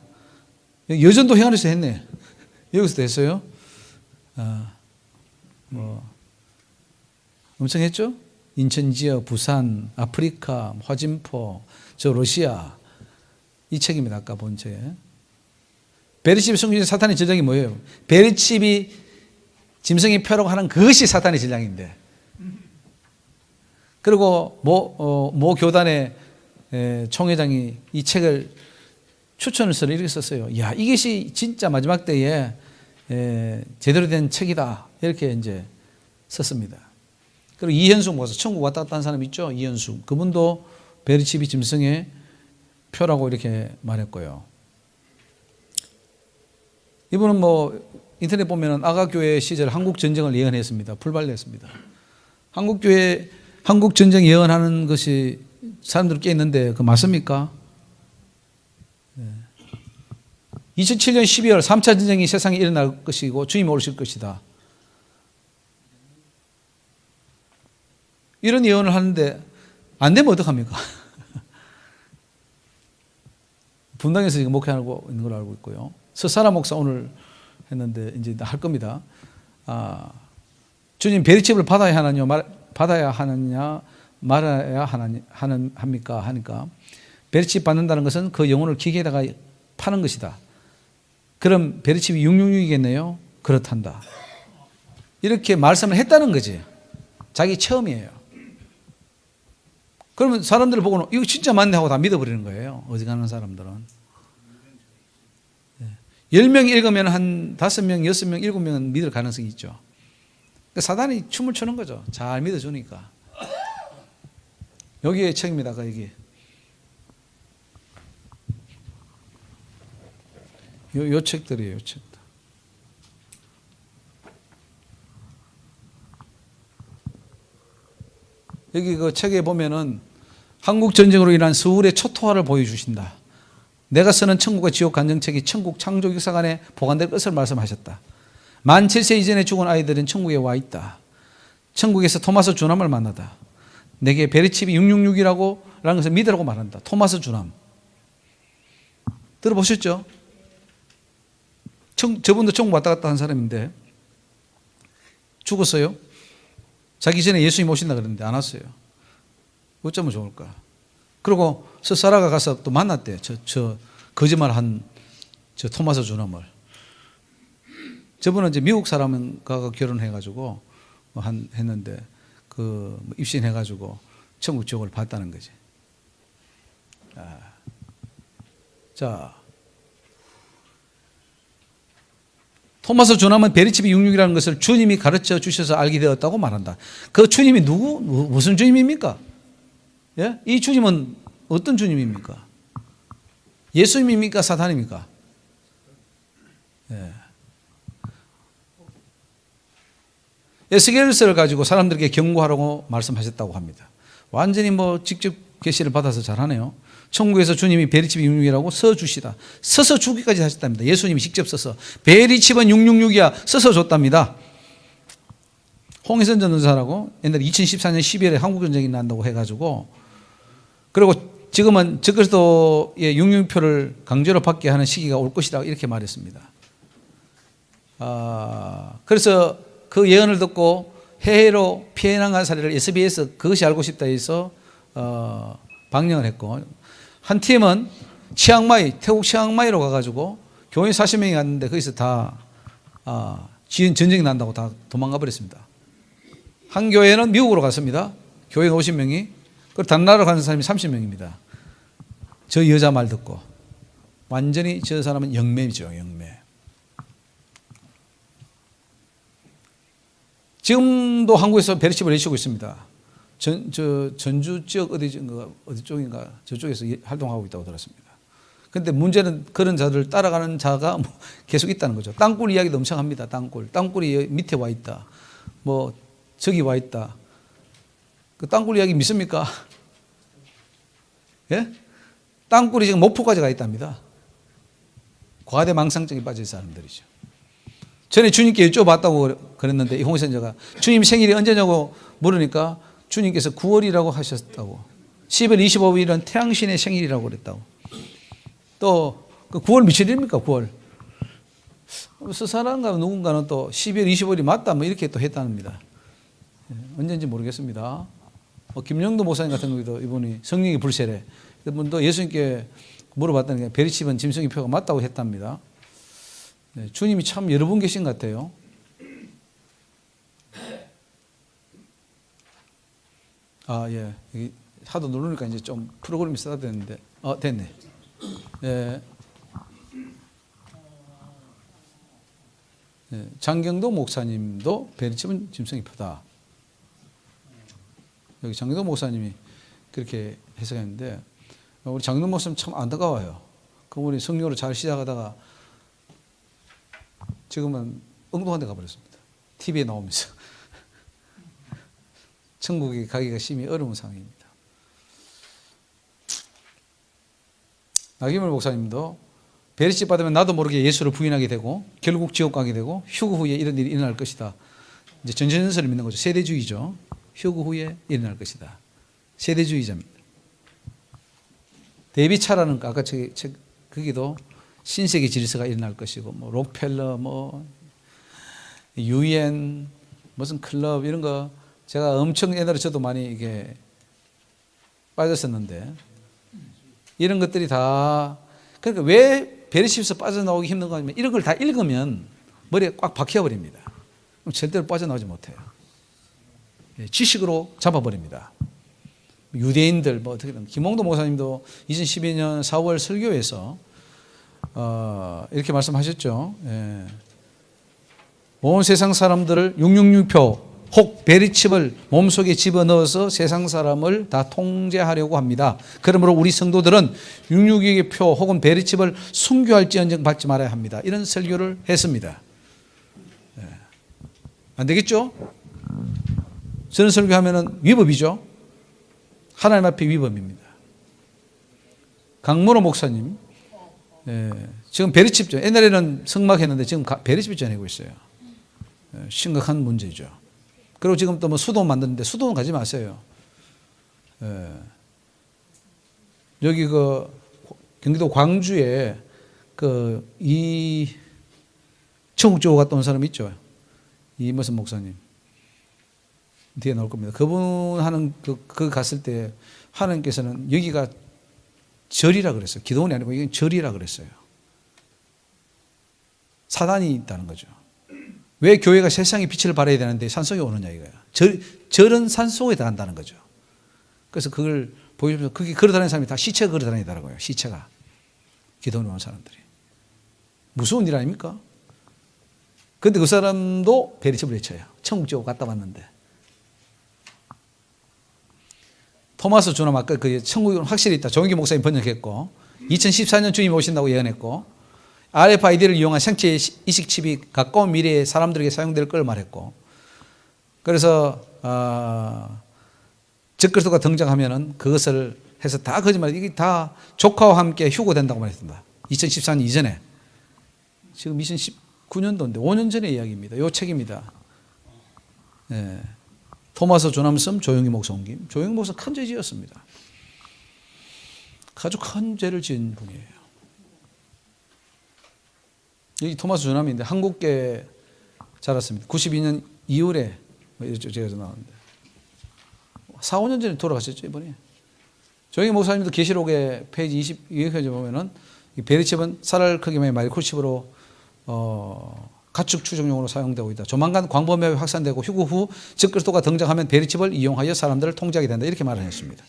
여전도 회원에서 했네. 여기서도 했어요. 뭐 엄청 했죠. 인천 지역, 부산, 아프리카, 화진포, 저 러시아 이 책입니다. 아까 본 책. 베리칩이 숨긴 사탄의 전략이 뭐예요? 베리칩이 짐승의 표라고 하는 그것이 사탄의 전략인데. 그리고 모 교단의 총회장이 이 책을 추천을 써서 이렇게 썼어요. 야, 이것이 진짜 마지막 때에 제대로 된 책이다. 이렇게 이제 썼습니다. 그리고 이현숙 목사, 천국 왔다 갔다 한 사람 있죠? 이현숙. 그분도 베리칩이 짐승의 표라고 이렇게 말했고요. 이분은 뭐 인터넷 보면은 아가교회 시절 한국전쟁을 예언했습니다. 불발됐습니다. 한국교회 한국전쟁 예언하는 것이 사람들 꽤 있는데 그 맞습니까? 2007년 12월 3차 전쟁이 세상에 일어날 것이고 주님이 오실 것이다. 이런 예언을 하는데 안 되면 어떡합니까? 분당에서 지금 목회하고 있는 걸로 알고 있고요. 서사라 목사 오늘 했는데 이제 할 겁니다. 주님 베리칩을 받아야 하느냐 말아야 합니까? 하니까 베리칩 받는다는 것은 그 영혼을 기계에다가 파는 것이다. 그럼 베리칩이 666이겠네요? 그렇단다. 이렇게 말씀을 했다는 거지. 자기 처음이에요. 그러면 사람들을 보고는 이거 진짜 맞네 하고 다 믿어버리는 거예요. 어디 가는 사람들은. 10명 읽으면 한 5명, 6명, 7명은 믿을 가능성이 있죠. 그러니까 사단이 춤을 추는 거죠. 잘 믿어주니까. 여기에 책입니다. 여기. 요 책들이에요. 요 책들. 여기 그 책에 보면은 한국 전쟁으로 인한 서울의 초토화를 보여주신다. 내가 쓰는 천국과 지옥 간증책이 천국 창조 역사관에 보관될 것을 말씀하셨다. 만 7세 이전에 죽은 아이들은 천국에 와 있다. 천국에서 토마스 주남을 만나다. 내게 베리칩이 666이라고 라는 것을 믿으라고 말한다. 토마스 주남. 들어보셨죠? 저분도 천국 왔다 갔다 한 사람인데 죽었어요. 자기 전에 예수님 오신다 그랬는데 안 왔어요. 어쩌면 좋을까? 그리고 서사라가 가서 또 만났대. 저 거짓말한 저 토마스 주남을. 저분은 이제 미국 사람과 결혼해가지고 했는데 그 입신해가지고 천국 지옥을 봤다는 거지. 자, 토마스 주남은 베리칩이 66이라는 것을 주님이 가르쳐 주셔서 알게 되었다고 말한다. 그 주님이 누구? 무슨 주님입니까? 예? 이 주님은 어떤 주님입니까? 예수님입니까? 사탄입니까? 예. 에스겔서를 가지고 사람들에게 경고하라고 말씀하셨다고 합니다. 완전히 뭐 직접 계시를 받아서 잘하네요. 천국에서 주님이 베리칩이 666이라고 써주시다. 써서 주기까지 하셨답니다. 예수님이 직접 써서. 베리칩은 666이야. 써서 줬답니다. 홍해선 전도사라고 옛날에 2014년 12월에 한국전쟁이 난다고 해가지고 그리고 지금은 적그리스도의 육륜표를 강제로 받게 하는 시기가 올 것이다 이렇게 말했습니다. 그래서 그 예언을 듣고 해외로 피해 나간 사례를 SBS 그것이 알고 싶다 해서 방영을 했고 한 팀은 치앙마이 태국 치앙마이로 가가지고 교인 40명이 갔는데 거기서 다 전쟁이 난다고 다 도망가 버렸습니다. 한 교회는 미국으로 갔습니다. 교인 50명이. 그리고 다른 나라로 가는 사람이 30명입니다. 저 여자 말 듣고 완전히 저 사람은 영매죠. 영매. 지금도 한국에서 베리칩을 외치고 있습니다. 전주 지역 어디 쪽인가 저쪽에서 활동하고 있다고 들었습니다. 그런데 문제는 그런 자들을 따라가는 자가 뭐 계속 있다는 거죠. 땅굴 이야기도 엄청 합니다. 땅굴이 밑에 와 있다. 뭐 저기 와 있다. 그 땅굴 이야기 믿습니까? 예? 땅굴이 지금 목포까지 가 있답니다. 과대망상증에 빠진 사람들이죠. 전에 주님께 여쭤봤다고 그랬는데 이 홍선자가 주님 생일이 언제냐고 물으니까 주님께서 9월이라고 하셨다고. 10월 25일은 태양신의 생일이라고 그랬다고. 또 그 9월 며칠입니까? 9월. 스사람가 누군가는 또 12월 25일이 맞다 뭐 이렇게 또 했답니다. 언제인지 모르겠습니다. 김영도 목사님 같은 경우도 이분이 성령이 불세래. 이분도 예수님께 물어봤다는 게 베리칩은 짐승의 표가 맞다고 했답니다. 네, 주님이 참 여러 분 계신 것 같아요. 예. 하도 누르니까 이제 좀 프로그램이 써야 되는데. 됐네. 예. 예. 장경도 목사님도 베리칩은 짐승의 표다. 여기 장경도 목사님이 그렇게 해석했는데 우리 장경도 목사님 참 안타까워요. 그분이 성령으로 잘 시작하다가 지금은 엉뚱한 데 가버렸습니다. TV에 나오면서. 천국에 가기가 심히 어려운 상황입니다. 나기물 목사님도 베리칩 받으면 나도 모르게 예수를 부인하게 되고 결국 지옥 가게 되고 휴거 후에 이런 일이 일어날 것이다. 이제 전전설을 믿는 거죠. 세대주의죠. 휴거 후에 일어날 것이다. 세대주의자입니다. 데이비차라는 아까 책 거기도 신세계 질서가 일어날 것이고 뭐 록펠러 뭐 유엔 무슨 클럽 이런 거 제가 엄청 옛날에 저도 많이 이게 빠졌었는데 이런 것들이 다 그러니까 왜 베리칩에서 빠져나오기 힘든가 하면 이런 걸 다 읽으면 머리에 꽉 박혀버립니다. 그럼 절대로 빠져나오지 못해요. 지식으로 잡아버립니다. 유대인들 뭐 어떻게든 김홍도 목사님도 2012년 4월 설교에서 이렇게 말씀하셨죠. 예. 온 세상 사람들을 666표 혹 베리칩을 몸속에 집어넣어서 세상 사람을 다 통제하려고 합니다. 그러므로 우리 성도들은 666의 표 혹은 베리칩을 순교할지언정 받지 말아야 합니다. 이런 설교를 했습니다. 예. 안 되겠죠? 저런 설교하면 위법이죠. 하나님 앞에 위법입니다. 강문호 목사님 지금 베리칩죠. 옛날에는 성막했는데 지금 베리칩이 전하고 있어요. 심각한 문제죠. 그리고 지금 또 뭐 수도 만드는데 수도는 가지 마세요. 여기 그 경기도 광주에 그 청국지호 갔다 온 사람 있죠. 무슨 목사님. 뒤에 나올 겁니다. 그분 하는 그 갔을 때 하나님께서는 여기가 절이라 그랬어요. 기도원이 아니고 이건 절이라 그랬어요. 사단이 있다는 거죠. 왜 교회가 세상에 빛을 발해야 되는데 산속에 오느냐 이거야. 절은 산속에 들어간다는 거죠. 그래서 그걸 보여주면서 그게 걸어다니는 사람이 다 시체가 걸어다니더라고요. 시체가. 기도원에 온 사람들이. 무서운 일 아닙니까? 그런데 그 사람도 베리칩을 외쳐요. 천국지옥 갔다 왔는데. 토마스 주남 아까 그 천국은 확실히 있다. 조영기 목사님 번역했고 2014년 주님 오신다고 예언했고 RFID를 이용한 생체 이식 칩이 가까운 미래에 사람들에게 사용될 걸 말했고 그래서 적그리스도가 등장하면은 그것을 해서 다 거짓말 이게 다 조카와 함께 휴고된다고 말했습니다. 2014년 이전에 지금 2019년도인데 5년 전의 이야기입니다. 이 책입니다. 예. 토마스 조남섬, 조영희 목사 옮김. 조영희 목사 큰 죄 지었습니다. 아주 큰 죄를 지은 분이에요. 이 토마스 조남인데 한국계 자랐습니다. 92년 2월에 제가 나왔는데 4, 5년 전에 돌아가셨죠 이번에. 조영희 목사님도 계시록의 페이지 22페이지 보면은 베리칩은 쌀알 크기만의 마이크로칩으로 가축 추정용으로 사용되고 있다. 조만간 광범위하게 확산되고 휴거 후 적그리스도가 등장하면 베리칩을 이용하여 사람들을 통제하게 된다. 이렇게 말을 했습니다.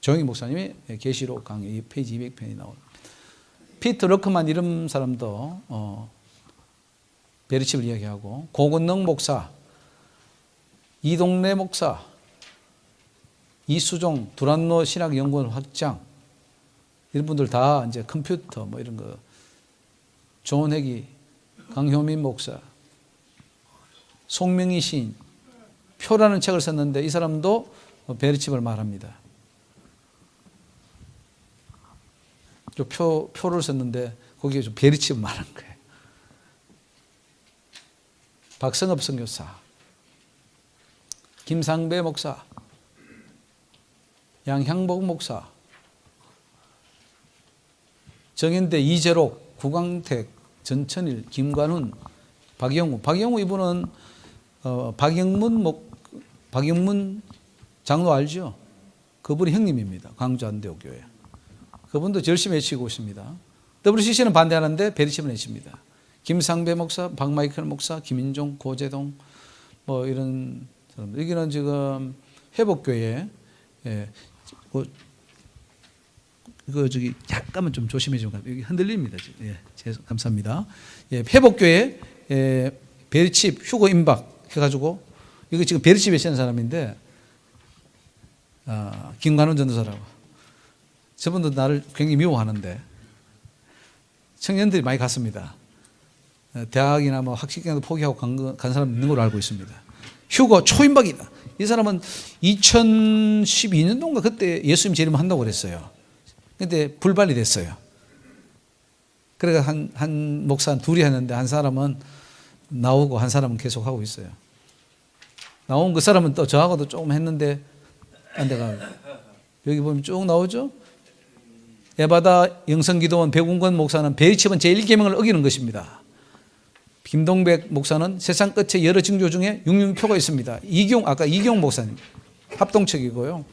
조영희 목사님이 계시록 강의 페이지 200편이 나옵니다. 피트 러크만 이름 사람도 베리칩을 이야기하고 고건능 목사, 이동래 목사, 이수종 두란노 신학연구원 확장 이런 분들 다 이제 컴퓨터 뭐 이런 거 조은혜기 강효민 목사, 송명희 시인 표라는 책을 썼는데 이 사람도 베리칩을 말합니다. 표를 썼는데 거기에 좀 베리칩을 말한 거예요. 박성업 선교사, 김상배 목사, 양향복 목사, 정현대 이재록, 구광택, 전천일, 김관훈, 박영우. 박영우 이분은 박영문 장로 알죠? 그분이 형님입니다. 광주 안대옥교회. 그분도 열심히 외치고 있습니다. WCC는 반대하는데 베리칩은 외칩니다. 김상배 목사, 박마이클 목사, 김인종, 고재동 뭐 이런 사람들. 여기는 지금 회복교회 이거 저기 약간만 좀 조심해 좀 여기 흔들립니다. 예, 감사합니다. 예, 회복교회 베리칩 휴거 임박 해가지고 이거 지금 베리칩에 쓰는 사람인데 김관훈 전도사라고. 저분도 나를 굉장히 미워하는데 청년들이 많이 갔습니다. 대학이나 뭐 학식경도 포기하고 간 사람 있는 걸로 알고 있습니다. 휴거 초임박이다. 이 사람은 2012년도인가 그때 예수님 재림 한다고 그랬어요. 근데 불발이 됐어요. 그래서 한 목사 둘이 했는데 한 사람은 나오고 한 사람은 계속 하고 있어요. 나온 그 사람은 또 저하고도 조금 했는데 안 돼가. 여기 보면 쭉 나오죠. 에바다 영성기도원 백운권 목사는 베리칩은 제1계명을 어기는 것입니다. 김동백 목사는 세상 끝에 여러 징조 중에 육륜표가 있습니다. 아까 이경 목사님 합동책이고요.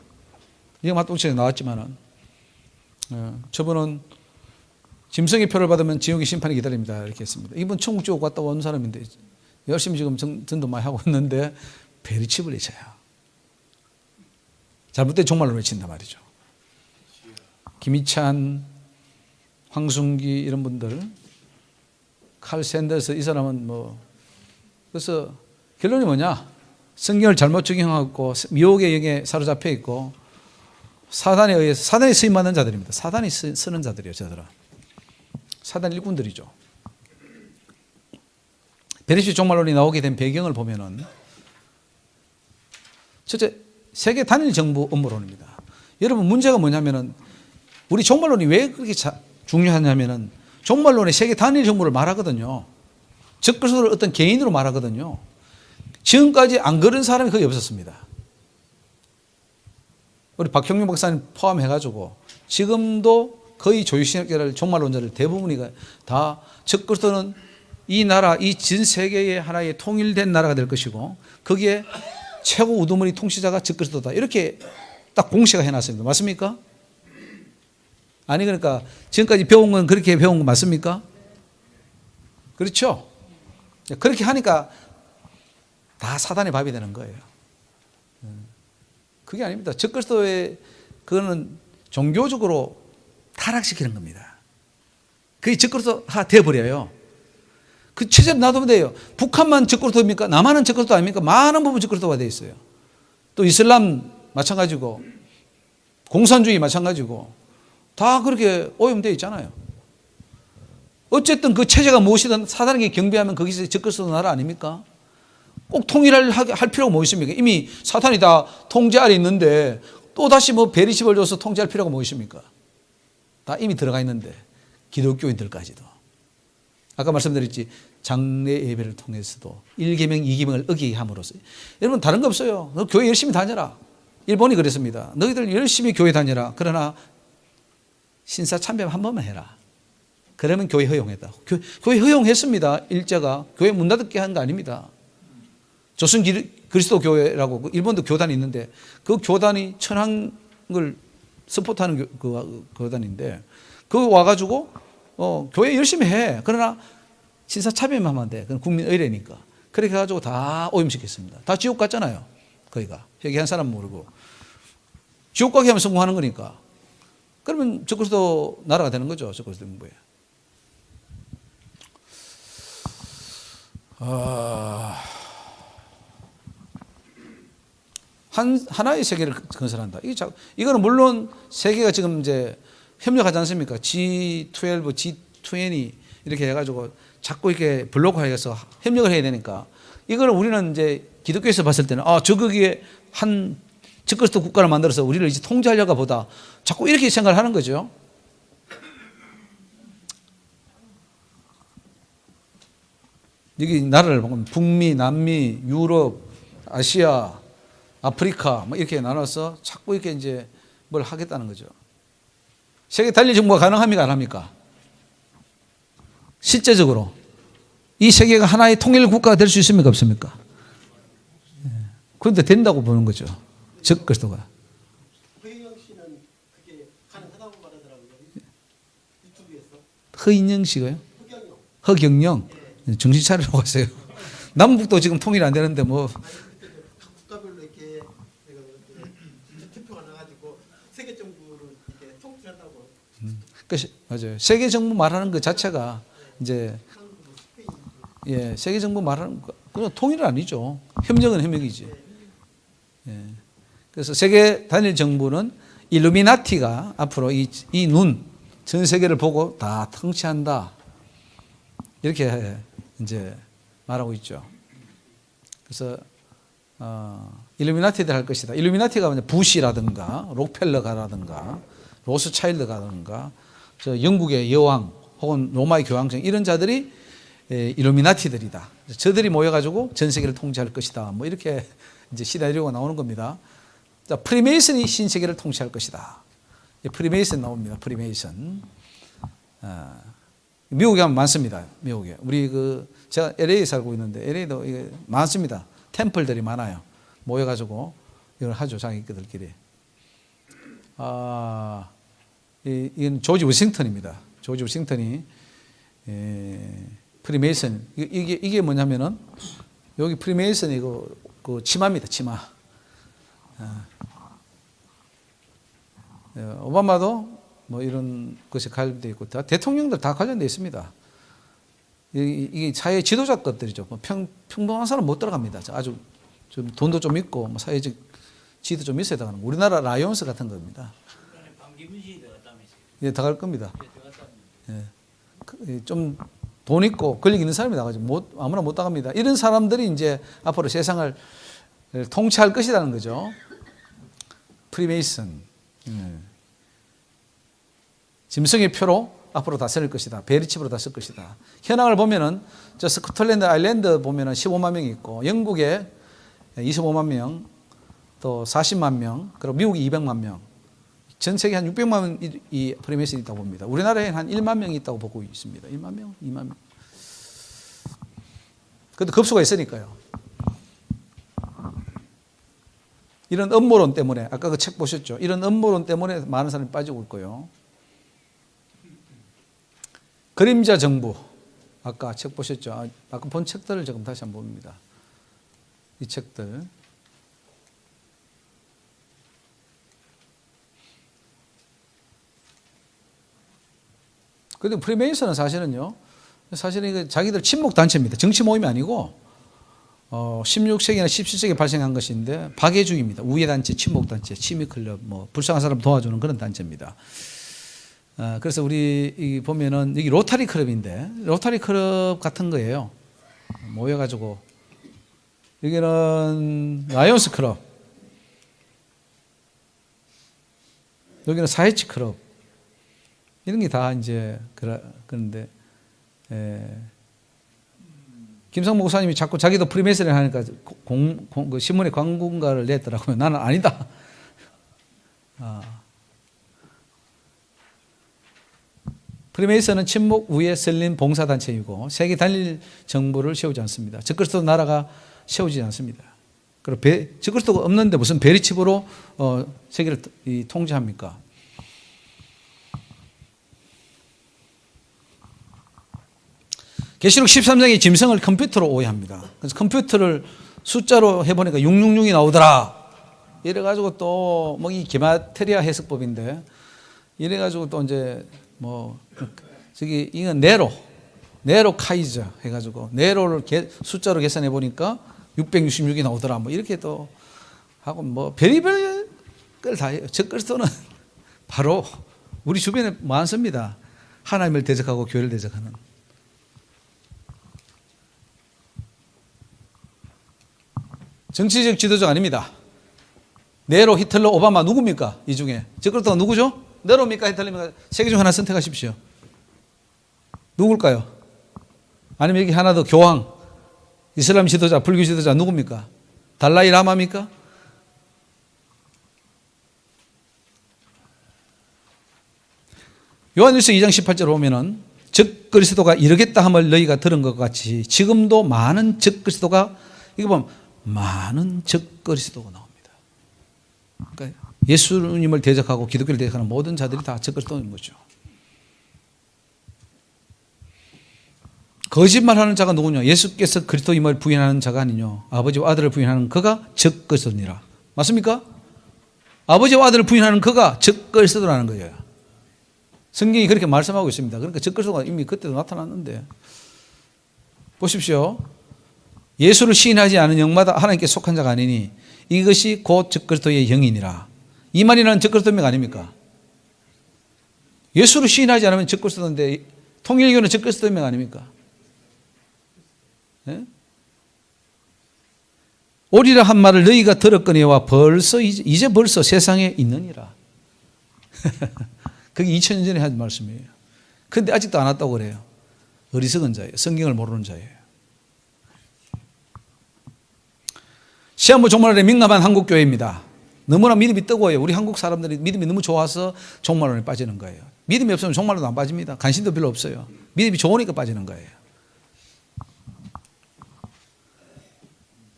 이경 합동책에 나왔지만은 저분은 짐승의 표를 받으면 지옥의 심판이 기다립니다. 이렇게 했습니다. 이분 천국 지옥 갔다 온 사람인데 열심히 지금 전도 많이 하고 있는데 베리칩을 외쳐요. 잘못된 종말로 외친단 말이죠. 김희찬, 황순기 이런 분들, 칼 샌더스 이 사람은 뭐 그래서 결론이 뭐냐? 성경을 잘못 적용하고 미혹의 영에 사로잡혀 있고 사단에 의해서 사단이 쓰임받는 자들입니다. 사단이 쓰는 자들이에요. 저들은 사단 일꾼들이죠. 베리칩 종말론이 나오게 된 배경을 보면은 첫째 세계 단일 정부 업무론입니다. 여러분 문제가 뭐냐면은 우리 종말론이 왜 그렇게 중요하냐면은 종말론이 세계 단일 정부를 말하거든요. 적그리스도를 어떤 개인으로 말하거든요. 지금까지 안 그런 사람이 거의 없었습니다. 우리 박형룡 박사님 포함해가지고 지금도 거의 조유신학계를 종말론자들 대부분이 다 적그리스도는 이 나라, 이 전 세계의 하나의 통일된 나라가 될 것이고 거기에 최고 우두머리 통치자가 적그리스도다. 이렇게 딱 공시가 해놨습니다. 맞습니까? 아니 그러니까 지금까지 배운 건 그렇게 배운 거 맞습니까? 그렇죠? 그렇게 하니까 다 사단의 밥이 되는 거예요. 그게 아닙니다. 적그리스도의 그거는 종교적으로 타락시키는 겁니다. 그게 적그리스도화 되어버려요. 그 체제로 놔두면 돼요. 북한만 적그리스도입니까? 남한은 적그리스도 아닙니까? 많은 부분 적그리스도가 되어 있어요. 또 이슬람 마찬가지고 공산주의 마찬가지고 다 그렇게 오염되어 있잖아요. 어쨌든 그 체제가 무엇이든 사단에게 경배하면 거기서 적그리스도 나라 아닙니까? 꼭 통일할 필요가 뭐 있습니까? 이미 사탄이 다 통제 아래 있는데 또 다시 뭐 베리칩을 줘서 통제할 필요가 뭐 있습니까? 다 이미 들어가 있는데 기독교인들까지도. 아까 말씀드렸지 장례 예배를 통해서도 1계명, 2계명을 어기게 함으로써 여러분 다른 거 없어요. 너 교회 열심히 다녀라. 일본이 그랬습니다. 너희들 열심히 교회 다녀라. 그러나 신사 참배 한 번만 해라. 그러면 교회 허용했다. 교회 허용했습니다. 일제가 교회 문 닫게 한 거 아닙니다. 조선 그리스도 교회라고 일본도 교단이 있는데 그 교단이 천황을 서포트하는 교단인데 그 와가지고 교회 열심히 해. 그러나 신사 참여만 하면 안 돼. 그건 국민 의례니까. 그렇게 해가지고 다 오염시켰습니다. 다 지옥 갔잖아요. 거기가 회개한 사람 모르고 지옥 가게 하면 성공하는 거니까. 그러면 적그리스도 나라가 되는 거죠. 적그리스도 정부에. 하나의 세계를 건설한다. 이거는 물론 세계가 지금 이제 협력하지 않습니까? G12, G20 이렇게 해가지고 자꾸 이렇게 블록화해서 협력을 해야 되니까 이걸 우리는 이제 기독교에서 봤을 때는 저거기에 한 적그리스도 국가를 만들어서 우리를 이제 통제하려고 보다 자꾸 이렇게 생각을 하는 거죠. 여기 나라를 보면 북미, 남미, 유럽, 아시아, 아프리카 뭐 이렇게 나눠서 자꾸 이렇게 이제 뭘 하겠다는 거죠. 세계 단일 정부가 가능합니까? 안 합니까? 실제적으로 이 세계가 하나의 통일 국가가 될 수 있습니까? 없습니까? 그런데 된다고 보는 거죠. 적그리스도가. 허인영 씨는 그게 가능하다고 말하더라고요. 유튜브에서. 허인영 씨가요? 허경영. 허경영. 정신 차리라고 하세요. 남북도 지금 통일 안 되는데 뭐. 아니 그때 각 국가별로 이렇게 투표가 나가지고 세계 정부를 이렇게 통치한다고. 맞아요. 세계 정부 말하는 것 자체가 이제 세계 정부 말하는 거 그건 통일은 아니죠. 협력은 협력이지. 그래서 세계 단일 정부는 일루미나티가 앞으로 이 전 세계를 보고 다 통치한다. 이렇게 이제 말하고 있죠. 그래서 일루미나티들 할 것이다. 일루미나티가 부시라든가 록펠러가라든가 로스차일드가라든가 영국의 여왕 혹은 로마의 교황청 이런 자들이 일루미나티들이다. 저들이 모여가지고 전 세계를 통치할 것이다. 뭐 이렇게 이제 시나리오가 나오는 겁니다. 자, 프리메이슨이 신세계를 통치할 것이다. 프리메이슨 나옵니다. 프리메이슨. 미국에 하면 많습니다. 미국에. 우리 제가 LA에 살고 있는데 LA도 이게 많습니다. 템플들이 많아요. 모여가지고 이걸 하죠. 자기들끼리. 이건 조지 워싱턴입니다. 조지 워싱턴이 프리메이슨 이게 뭐냐면은 여기 프리메이슨이 그 치마입니다. 치마. 오바마도 뭐 이런 것이 관련되어 있고 대통령들 다 관련되어 있습니다. 이게 사회 지도자급들이죠. 뭐 평범한 사람 못 들어갑니다. 아주 좀 돈도 좀 있고 뭐 사회적 지도 좀 있어야 들어가는 거. 우리나라 라이온스 같은 겁니다. 예, 들어갈 겁니다. 예. 좀 돈 있고 권력 있는 사람이 나가죠. 아무나 못 나갑니다. 이런 사람들이 이제 앞으로 세상을 통치할 것이라는 거죠. 프리메이슨. 짐승의 표로 앞으로 다스릴 것이다. 베리칩으로 다스릴 것이다. 현황을 보면은 저 스코틀랜드 아일랜드 보면은 15만 명이 있고 영국에 25만 명, 또 40만 명, 그리고 미국이 200만 명. 전 세계 한 600만 명이 프리메이슨이 있다고 봅니다. 우리나라에는 한 1만 명이 있다고 보고 있습니다. 1만 명, 2만 명. 그래도 급수가 있으니까요. 이런 음모론 때문에 아까 그 책 보셨죠? 이런 음모론 때문에 많은 사람이 빠지고 있고요. 그림자 정부 아까 책 보셨죠? 아까 본 책들을 지금 다시 한번 봅니다. 이 책들. 그런데 프리메이슨은 사실은 이게 자기들 친목 단체입니다. 정치 모임이 아니고 16세기나 17세기에 발생한 것인데 박애주의입니다. 우애 단체, 친목 단체, 취미 클럽, 뭐 불쌍한 사람 도와주는 그런 단체입니다. 그래서 우리 보면은 여기 로타리 클럽인데 로타리 클럽 같은 거예요. 모여가지고 여기는 라이온스 클럽, 여기는 사회치 클럽 이런 게 다 이제 그런데 김성 목사님이 자꾸 자기도 프리메이슨을 하니까 그 신문에 광고가를 냈더라고요. 나는 아니다. 프리메이슨은 침묵 위에 설린 봉사단체이고 세계 단일 정부를 세우지 않습니다. 적그리스도 나라가 세우지 않습니다. 그리고 적그리스도가 없는데 무슨 베리칩으로 세계를 통제합니까? 계시록 13장의 짐승을 컴퓨터로 오해합니다. 그래서 컴퓨터를 숫자로 해보니까 666이 나오더라. 이래가지고 또 뭐 이 게마테리아 해석법인데 이래가지고 또 이제 뭐 저기 이건 네로 카이저 해가지고 네로를 숫자로 계산해 보니까 666이 나오더라. 뭐 이렇게 또 하고 뭐 별의별 걸 다 해요. 적그리스도는 바로 우리 주변에 많습니다. 하나님을 대적하고 교회를 대적하는. 정치적 지도자가 아닙니다. 네로, 히틀러, 오바마 누굽니까? 이 중에 적그리스도가 누구죠? 네로입니까? 히틀러입니까? 세 개 중 하나 선택하십시오. 누굴까요? 아니면 여기 하나 더 교황, 이슬람 지도자, 불교 지도자 누굽니까? 달라이 라마입니까? 요한일서 2장 18절 보면은 적그리스도가 이르겠다 함을 너희가 들은 것 같이 지금도 많은 적그리스도가 이거 보면 많은 적그리스도가 나옵니다. 그러니까 예수님을 대적하고 기독교를 대적하는 모든 자들이 다 적그리스도인 거죠. 거짓말하는 자가 누구냐? 예수께서 그리스도임을 부인하는 자가 아니뇨. 아버지와 아들을 부인하는 그가 적그리스도니라. 맞습니까? 아버지와 아들을 부인하는 그가 적그리스도라는 거예요. 성경이 그렇게 말씀하고 있습니다. 그러니까 적그리스도가 이미 그때도 나타났는데 보십시오. 예수를 시인하지 않은 영마다 하나님께 속한 자가 아니니 이것이 곧 적그리스도의 영이니라. 이 말이라는 적그리스도명 아닙니까? 예수를 시인하지 않으면 적그리스도인데 통일교는 적그리스도명 아닙니까? 예? 오리라 한 말을 너희가 들었거니와 벌써 이제 벌써 세상에 있느니라. 그게 2000년 전에 한 말씀이에요. 그런데 아직도 안 왔다고 그래요. 어리석은 자예요. 성경을 모르는 자예요. 시한부 종말론에 민감한 한국교회입니다. 너무나 믿음이 뜨거워요. 우리 한국 사람들이 믿음이 너무 좋아서 종말론에 빠지는 거예요. 믿음이 없으면 종말론도 안 빠집니다. 관심도 별로 없어요. 믿음이 좋으니까 빠지는 거예요.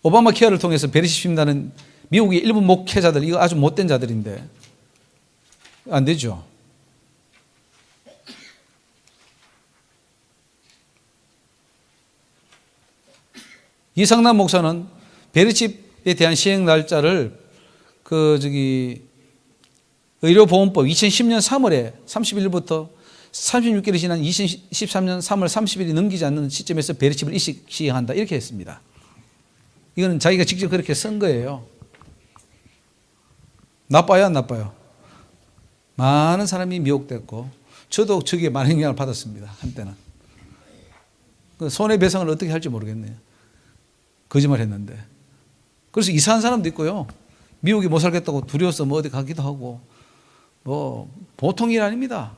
오바마 케어를 통해서 베리십입니다는 미국의 일부 목회자들, 이거 아주 못된 자들인데 안 되죠. 이상남 목사는 베리칩에 대한 시행 날짜를 의료보험법 2010년 3월에 31일부터 36개월이 지난 2013년 3월 30일이 넘기지 않는 시점에서 베리칩을 일시 시행한다 이렇게 했습니다. 이거는 자기가 직접 그렇게 쓴 거예요. 나빠요, 안 나빠요? 많은 사람이 미혹됐고 저도 저기에 많은 영향을 받았습니다. 한때는. 손해배상을 어떻게 할지 모르겠네요. 거짓말 했는데. 그래서 이상한 사람도 있고요. 미국에 못 살겠다고 두려워서 뭐 어디 가기도 하고 뭐 보통 일 아닙니다.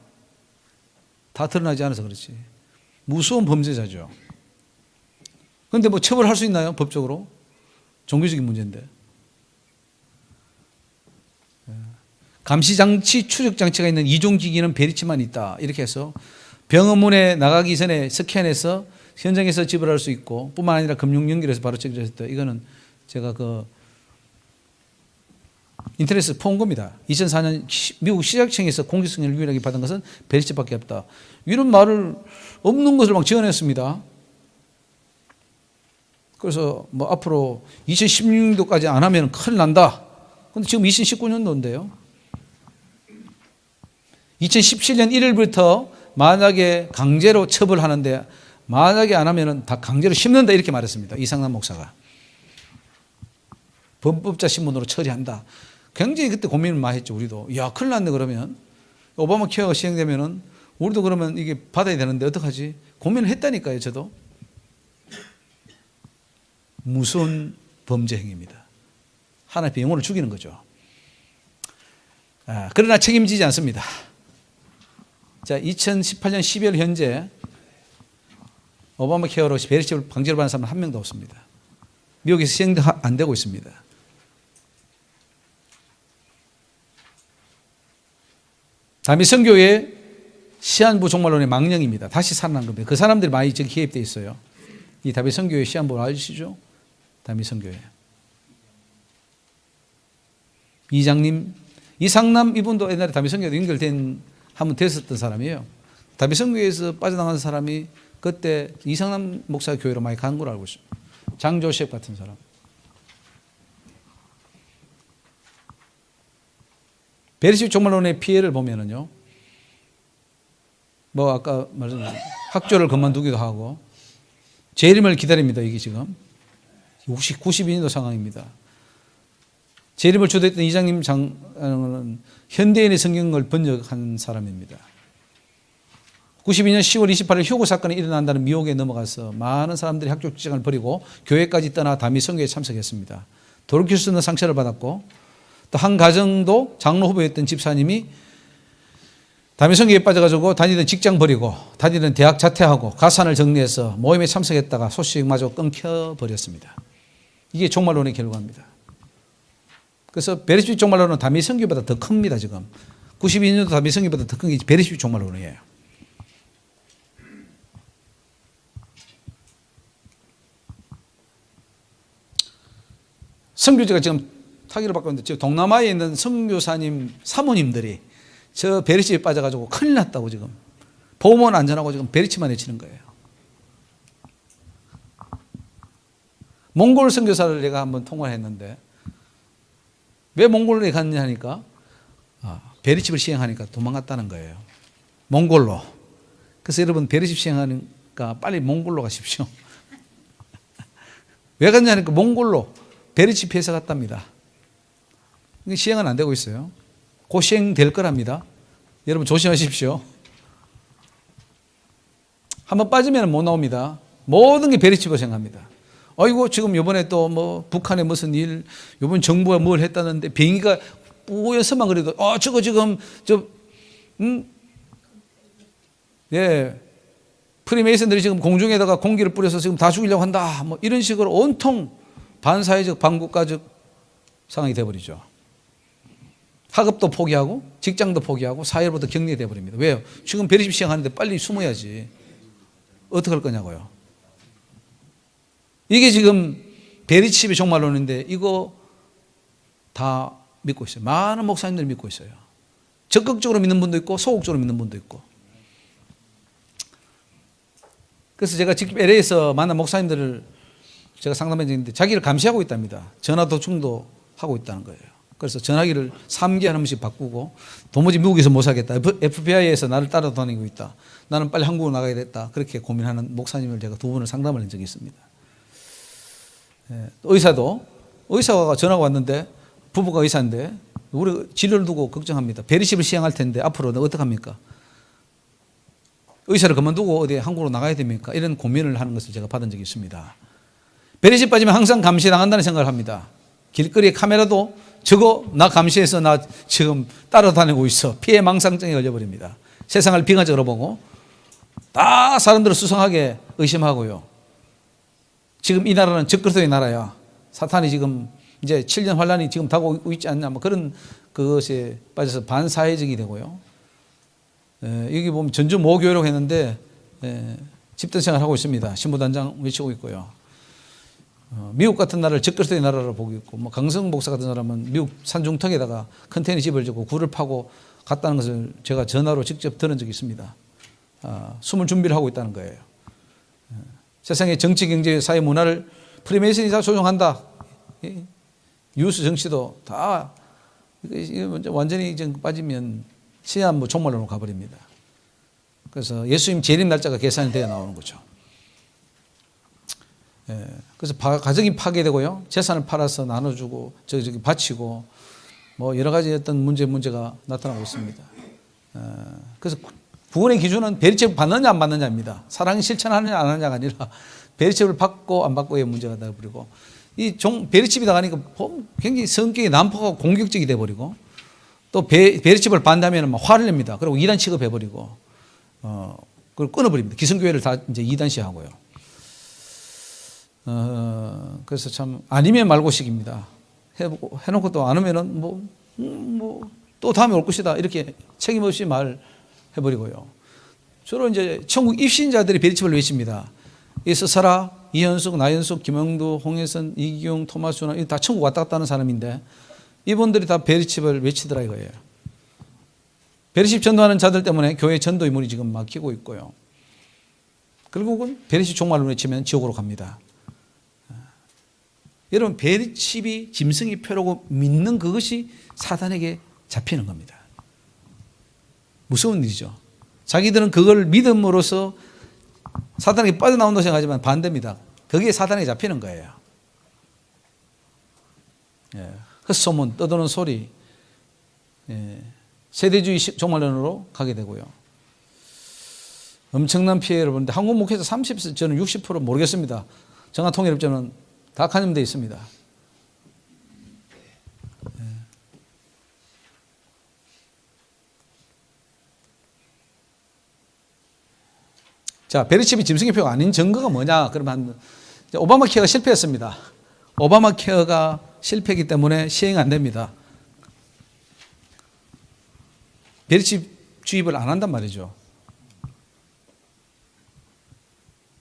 다 드러나지 않아서 그렇지. 무서운 범죄자죠. 그런데 뭐 처벌할 수 있나요? 법적으로? 종교적인 문제인데. 감시장치, 추적장치가 있는 이종기기는 베리칩만 있다. 이렇게 해서 병원문에 나가기 전에 스캔해서 현장에서 지불할 수 있고 뿐만 아니라 금융 연결해서 바로 체결했다. 이거는 제가 인터넷에서 본 겁니다. 2004년 미국 시작청에서 공직선언을 유일하게 받은 것은 베리칩밖에 없다. 이런 말을 없는 것을 막 지어냈습니다. 그래서 뭐 앞으로 2016년도까지 안 하면 큰일 난다. 그런데 지금 2019년도인데요. 2017년 1일부터 만약에 강제로 처벌하는데 만약에 안 하면 다 강제로 심는다 이렇게 말했습니다. 이상남 목사가. 범법자 신문으로 처리한다. 굉장히 그때 고민을 많이 했죠. 우리도. 야, 큰일 났네 그러면. 오바마 케어가 시행되면은 우리도 그러면 이게 받아야 되는데 어떡하지? 고민을 했다니까요. 저도. 무서운 범죄 행위입니다. 하나님의 영혼을 죽이는 거죠. 그러나 책임지지 않습니다. 자, 2018년 12월 현재 오바마 케어로 베리칩을 방지를 받는 사람은 한 명도 없습니다. 미국에서 시행도 안 되고 있습니다. 다미성교회 시한부 종말론의 망령입니다. 다시 살아난 겁니다. 그 사람들이 많이 저기 개입되어 있어요. 이 다미성교회 시한부 아시죠? 다미성교회. 이장님, 이상남 이분도 옛날에 다미성교회도 연결된 한번 됐었던 사람이에요. 다미성교회에서 빠져나간 사람이 그때 이상남 목사 교회로 많이 간 걸로 알고 있습니다. 장조셉 같은 사람. 베리칩 종말론의 피해를 보면은요, 뭐 아까 말씀드린 학교를 그만두기도 하고 재림을 기다립니다. 이게 지금 92년도 상황입니다. 재림을 주도했던 이장님 장은 현대인의 성경을 번역한 사람입니다. 92년 10월 28일 휴고 사건이 일어난다는 미혹에 넘어가서 많은 사람들이 학교 직장을 버리고 교회까지 떠나 다미성교회에 참석했습니다. 돌이킬 수 없는 상처를 받았고 또 한 가정도 장로 후보였던 집사님이 다미성교회에 빠져가지고 다니던 직장 버리고 다니던 대학 자퇴하고 가산을 정리해서 모임에 참석했다가 소식마저 끊겨버렸습니다. 이게 종말론의 결과입니다. 그래서 베리칩 종말론은 다미성교회보다 더 큽니다. 지금 92년도 다미성교회보다 더 큰 게 베리칩 종말론이에요. 선교지가 지금 타기를 받고 있는데 지금 동남아에 있는 선교사님 사모님들이 저 베리칩에 빠져가지고 큰일 났다고 지금 보험은 안전하고 지금 베리칩만 해치는 거예요. 몽골 선교사를 내가 한번 통화를 했는데 왜 몽골에 갔냐 하니까 베리칩을 시행하니까 도망갔다는 거예요. 몽골로. 그래서 여러분 베리칩 시행하니까 빨리 몽골로 가십시오. 왜 갔냐 하니까 몽골로 베리칩 회사 갔답니다. 시행은 안 되고 있어요. 곧 시행될 거랍니다. 여러분 조심하십시오. 한번 빠지면 못 나옵니다. 모든 게 베리칩으로 생각합니다. 아이고 지금 이번에 또 뭐 북한에 무슨 일, 이번 정부가 뭘 했다는데 비행기가 뿌여서만 그래도 저거 지금 예 프리메이슨들이 지금 공중에다가 공기를 뿌려서 지금 다 죽이려고 한다. 뭐 이런 식으로 온통 반사회적 반국가적 상황이 돼버리죠. 학업도 포기하고 직장도 포기하고 사회로부터 격리돼 버립니다. 왜요? 지금 베리칩 시행하는데 빨리 숨어야지. 어떻게 할 거냐고요. 이게 지금 베리칩의 종말론인데 이거 다 믿고 있어요. 많은 목사님들이 믿고 있어요. 적극적으로 믿는 분도 있고 소극적으로 믿는 분도 있고. 그래서 제가 직접 LA에서 만난 목사님들을 제가 상담해 드렸는데 자기를 감시하고 있답니다. 전화 도청도 하고 있다는 거예요. 그래서 전화기를 3개월 한 번씩 바꾸고 도무지 미국에서 못 살겠다. FBI에서 나를 따라다니고 있다. 나는 빨리 한국으로 나가야 됐다. 그렇게 고민하는 목사님을 제가 2분을 상담을 한 적이 있습니다. 의사가 전화가 왔는데 부부가 의사인데 우리 진료를 두고 걱정합니다. 베리칩을 시행할 텐데 앞으로 어떻게 합니까? 의사를 그만두고 어디 한국으로 나가야 됩니까? 이런 고민을 하는 것을 제가 받은 적이 있습니다. 베리칩 빠지면 항상 감시당한다는 생각을 합니다. 길거리에 카메라도 저거 나 감시해서 나 지금 따라다니고 있어. 피해망상증에 걸려버립니다. 세상을 비관적으로 보고 다 사람들을 수상하게 의심하고요. 지금 이 나라는 적그리스도의 나라야. 사탄이 지금 이제 7년 환란이 지금 다가오고 있지 않냐. 뭐 그런 그것에 빠져서 반사회적이 되고요. 여기 보면 전주 모교회라고 했는데 집단 생활을 하고 있습니다. 신부단장 외치고 있고요. 미국 같은 나라를 적그리스도의 나라로 보고 있고, 뭐 강성 목사 같은 사람은 미국 산중턱에다가 컨테이너 집을 짓고 굴을 파고 갔다는 것을 제가 전화로 직접 들은 적이 있습니다. 숨을 준비를 하고 있다는 거예요. 세상의 정치, 경제, 사회, 문화를 프리메이슨이 다 조종한다. 뉴스 정치도 다 완전히 빠지면 시한부 종말론으로 가버립니다. 그래서 예수님 재림 날짜가 계산이 되어 나오는 거죠. 그래서 가정이 파괴되고요. 재산을 팔아서 나눠주고 저기 바치고 뭐 여러 가지 어떤 문제가 나타나고 있습니다. 그래서 구원의 기준은 베리칩을 받느냐 안 받느냐입니다. 사랑이 실천하느냐 안 하느냐가 아니라 베리칩을 받고 안 받고의 문제가 되어버리고 이 베리칩이 나가니까 굉장히 성격이 난폭하고 공격적이 돼버리고 또 베리칩을 반대하면 막 화를 냅니다. 그리고 이단 취급해버리고 그걸 끊어버립니다. 기성교회를 다 이제 이단시하고요. 그래서 참 아니면 말고식입니다. 해놓고 또 안 하면은 또 다음에 올 것이다 이렇게 책임 없이 말해버리고요. 주로 이제 천국 입신자들이 베리칩을 외칩니다. 이스사라, 이현숙, 나현숙, 김영두, 홍혜선, 이기용, 토마스 준하 다 천국 왔다 갔다 하는 사람인데 이분들이 다 베리칩을 외치더라 이거예요. 베리칩 전도하는 자들 때문에 교회 전도 인물이 지금 막히고 있고요. 결국은 베리칩 종말을 외치면 지옥으로 갑니다. 여러분 베리칩이 짐승의 표라고 믿는 그것이 사단에게 잡히는 겁니다. 무서운 일이죠. 자기들은 그걸 믿음으로써 사단에게 빠져나온다고 생각하지만 반대입니다. 거기에 사단에게 잡히는 거예요. 헛소문, 떠도는 소리, 세대주의 종말론으로 가게 되고요. 엄청난 피해를 보는데 한국 목회자 30%, 저는 60% 모르겠습니다. 정한 통일협조는 다 간염되어 있습니다. 자, 베리칩이 짐승의 표가 아닌 증거가 뭐냐? 그러면 오바마 케어가 실패했습니다. 오바마 케어가 실패이기 때문에 시행 안 됩니다. 베리칩 주입을 안 한단 말이죠.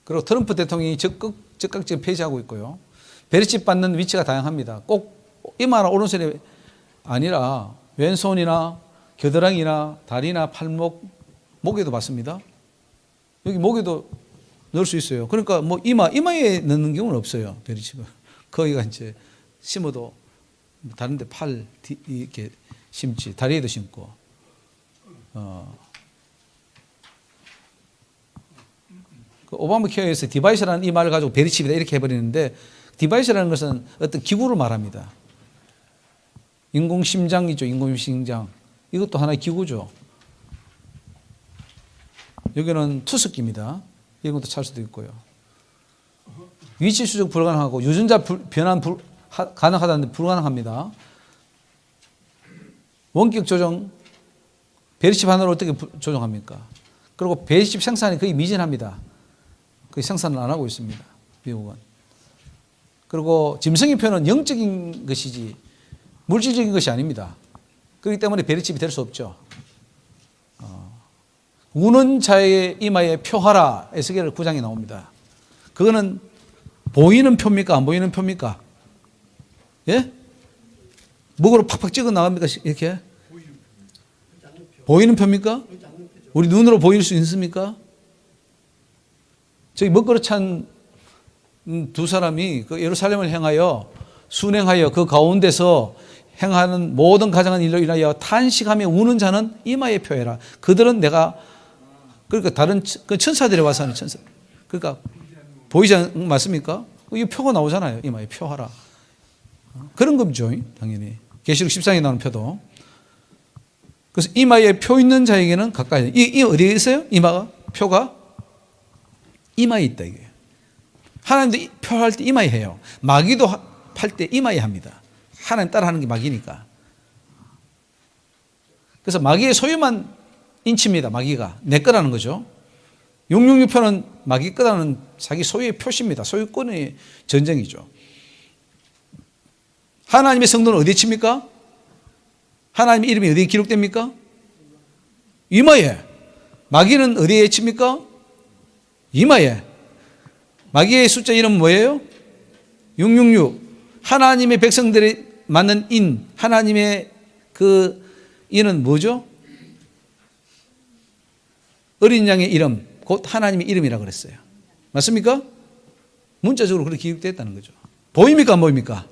그리고 트럼프 대통령이 적극적으로 폐지하고 있고요. 베리칩 받는 위치가 다양합니다. 꼭 이마나 오른손이 아니라 왼손이나 겨드랑이나 다리나 팔목, 목에도 받습니다. 여기 목에도 넣을 수 있어요. 그러니까 뭐 이마에 넣는 경우는 없어요. 베리칩을. 거기가 이제 심어도 다른데 팔 이렇게 심지, 다리에도 심고. 그 오바마 케어에서 디바이스라는 이 말을 가지고 베리칩이다 이렇게 해버리는데 디바이스라는 것은 어떤 기구를 말합니다. 인공심장이죠. 인공심장. 이것도 하나의 기구죠. 여기는 투석기입니다. 이런 것도 찰 수도 있고요. 위치 수정 불가능하고 유전자 변환 가능하다는데 불가능합니다. 원격 조정, 베리칩 하나로 어떻게 조정합니까? 그리고 베리칩 생산이 거의 미진합니다. 거의 생산을 안 하고 있습니다. 미국은. 그리고 짐승의 표는 영적인 것이지 물질적인 것이 아닙니다. 그렇기 때문에 베리칩이 될 수 없죠. 우는 자의 이마에 표하라 에스겔 9장에 나옵니다. 그거는 보이는 표입니까? 안 보이는 표입니까? 예? 목으로 팍팍 찍어 나갑니까? 이렇게? 보이는 표입니까? 우리 눈으로 보일 수 있습니까? 저기 먹거리 찬 두 사람이 그 예루살렘을 향하여 순행하여 그 가운데서 행하는 모든 가장한 일로 인하여 탄식하며 우는 자는 이마에 표해라. 그들은 내가 그러니까 다른 그 천사들이 와서 하는 천사. 그러니까 보이지 않는 맞습니까? 이 표가 나오잖아요. 이마에 표하라. 그런 겁죠. 당연히. 계시록 14장에 나오는 표도. 그래서 이마에 표 있는 자에게는 가까이. 이 어디에 있어요? 이마가? 표가? 이마에 있다 이게. 하나님도 표할 때 이마에 해요. 마귀도 할 때 이마에 합니다. 하나님 따라하는 게 마귀니까. 그래서 마귀의 소유만 인치입니다. 마귀가. 내 거라는 거죠. 666표는 마귀 거라는 자기 소유의 표시입니다. 소유권의 전쟁이죠. 하나님의 성도는 어디에 칩니까? 하나님의 이름이 어디에 기록됩니까? 이마에. 마귀는 어디에 칩니까? 이마에. 마귀의 숫자 이름은 뭐예요? 666. 하나님의 백성들이 맞는 인, 하나님의 그 인은 뭐죠? 어린 양의 이름, 곧 하나님의 이름이라고 그랬어요. 맞습니까? 문자적으로 그렇게 기록되었다는 거죠. 보입니까? 안 보입니까?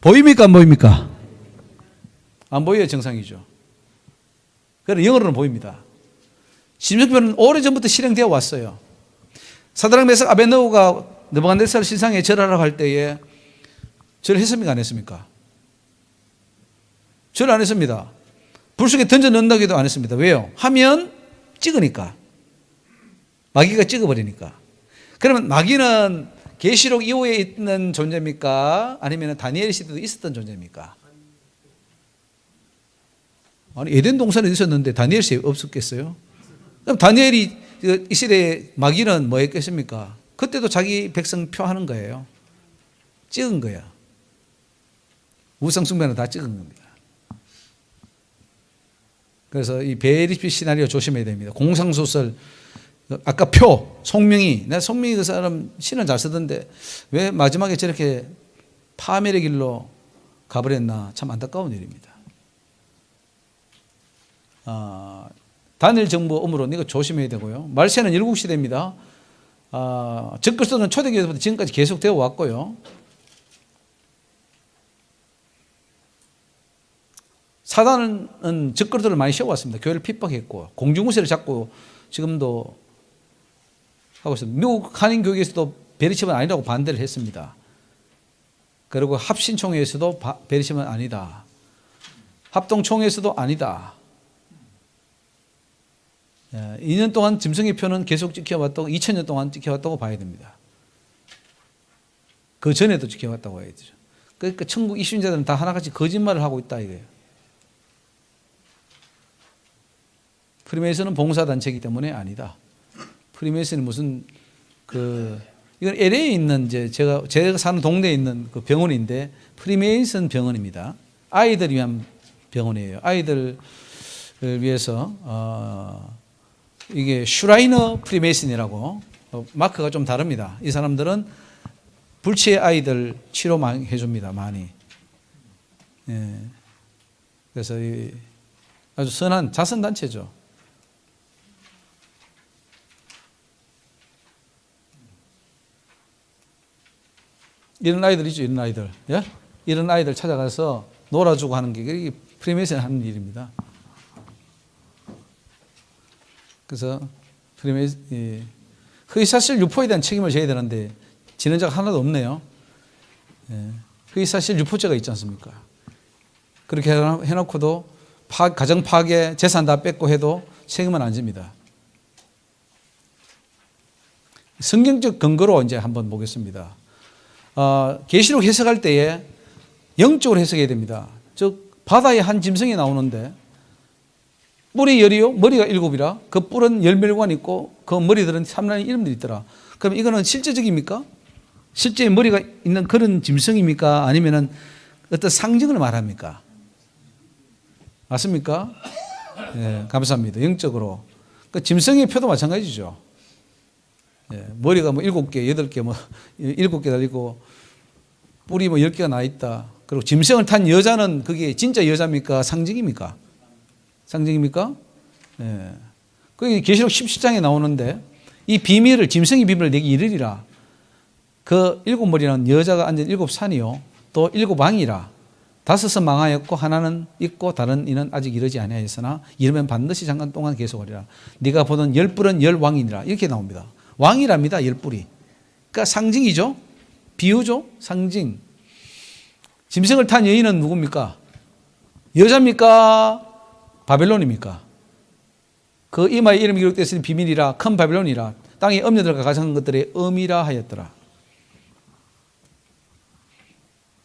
보입니까? 안 보입니까? 안 보여야 정상이죠. 그래서 영어로는 보입니다. 심정표는 오래전부터 실행되어 왔어요. 사드락 메삭 아벳느고가 느부갓네살 신상에 절하라고 할 때에 절했습니까? 안 했습니까? 절 안 했습니다. 불 속에 던져 넣는다고 해도 안 했습니다. 왜요? 하면 찍으니까. 마귀가 찍어버리니까. 그러면 마귀는 계시록 이후에 있는 존재입니까? 아니면 다니엘 시대도 있었던 존재입니까? 아니 에덴 동산에 있었는데 다니엘 시대에 없었겠어요? 그럼 다니엘이 이 시대에 마귀는 뭐 했겠습니까? 그때도 자기 백성 표하는 거예요. 찍은 거야. 우상숭배는 다 찍은 겁니다. 그래서 이 베리시 시나리오 조심해야 됩니다. 공상소설, 아까 표, 송명이, 내가 송명이 그 사람 시는 잘 쓰던데 왜 마지막에 저렇게 파멸의 길로 가버렸나 참 안타까운 일입니다. 단일 정부 업무론 이거 조심해야 되고요. 말세는 일국시대입니다. 적그리스도는 초대교회부터 지금까지 계속 되어 왔고요. 사단은 적그리스도를 많이 세워왔습니다. 교회를 핍박했고 공중무세를 잡고 지금도 하고 있습니다. 미국 한인교회에서도 베리십은 아니라고 반대를 했습니다. 그리고 합신총회에서도 베리십은 아니다. 합동총회에서도 아니다. 2년 동안 짐승의 표는 계속 지켜왔다고 2000년 동안 지켜왔다고 봐야 됩니다. 그 전에도 지켜왔다고 봐야 되죠. 그러니까 천국 이신자들은 다 하나같이 거짓말을 하고 있다 이거예요. 프리메이슨은 봉사단체이기 때문에 아니다. 프리메이슨이 무슨 이건 LA에 있는 제가 사는 동네에 있는 그 병원인데 프리메이슨 병원입니다. 아이들 위한 병원이에요. 아이들을 위해서 이게 슈라이너 프리메이슨이라고 마크가 좀 다릅니다. 이 사람들은 불치의 아이들 치료 많이 해줍니다. 많이. 예. 그래서 아주 선한 자선단체죠. 이런 아이들 있죠, 이런 아이들. 예? 이런 아이들 찾아가서 놀아주고 하는 게 프리메이슨이 하는 일입니다. 그래서 허위사실 유포에 대한 책임을 져야 되는데 지는 자가 하나도 없네요. 예. 허위사실 유포죄가 있지 않습니까? 그렇게 해놓고도 가정 파괴, 재산 다 뺏고 해도 책임은 안 집니다. 성경적 근거로 이제 한번 보겠습니다. 계시록 해석할 때에 영적으로 해석해야 됩니다. 즉 바다에 한 짐승이 나오는데 뿔이 10이요, 머리가 7이라 그 뿔은 10멸관 있고 그 머리들은 삼라는 이름들이 있더라. 그럼 이거는 실제적입니까? 실제 머리가 있는 그런 짐승입니까? 아니면은 어떤 상징을 말합니까? 맞습니까? 예, 감사합니다. 영적으로. 그 짐승의 표도 마찬가지죠. 예, 머리가 뭐 7개, 8개, 뭐 7개 달리고 뿔이 뭐 10개가 나 있다. 그리고 짐승을 탄 여자는 그게 진짜 여자입니까? 상징입니까? 상징입니까? 예. 그게 계시록 17장에 나오는데 이 비밀을 짐승의 비밀을 내게 이르리라. 그 7머리는 여자가 앉은 7산이요 또 7왕이라. 5은 망하였고 하나는 있고 다른 이는 아직 이르지 아니하였으나 이르면 반드시 잠깐 동안 계속하리라. 네가 보던 10뿔은 10왕이니라. 이렇게 나옵니다. 왕이랍니다. 10뿔이. 그러니까 상징이죠. 비유죠. 상징. 짐승을 탄 여인은 누굽니까? 여자입니까? 바벨론입니까? 그 이마에 이름이 기록되었으니 비밀이라 큰 바벨론이라 땅의 엄녀들과 가장한 것들의 엄이라 하였더라.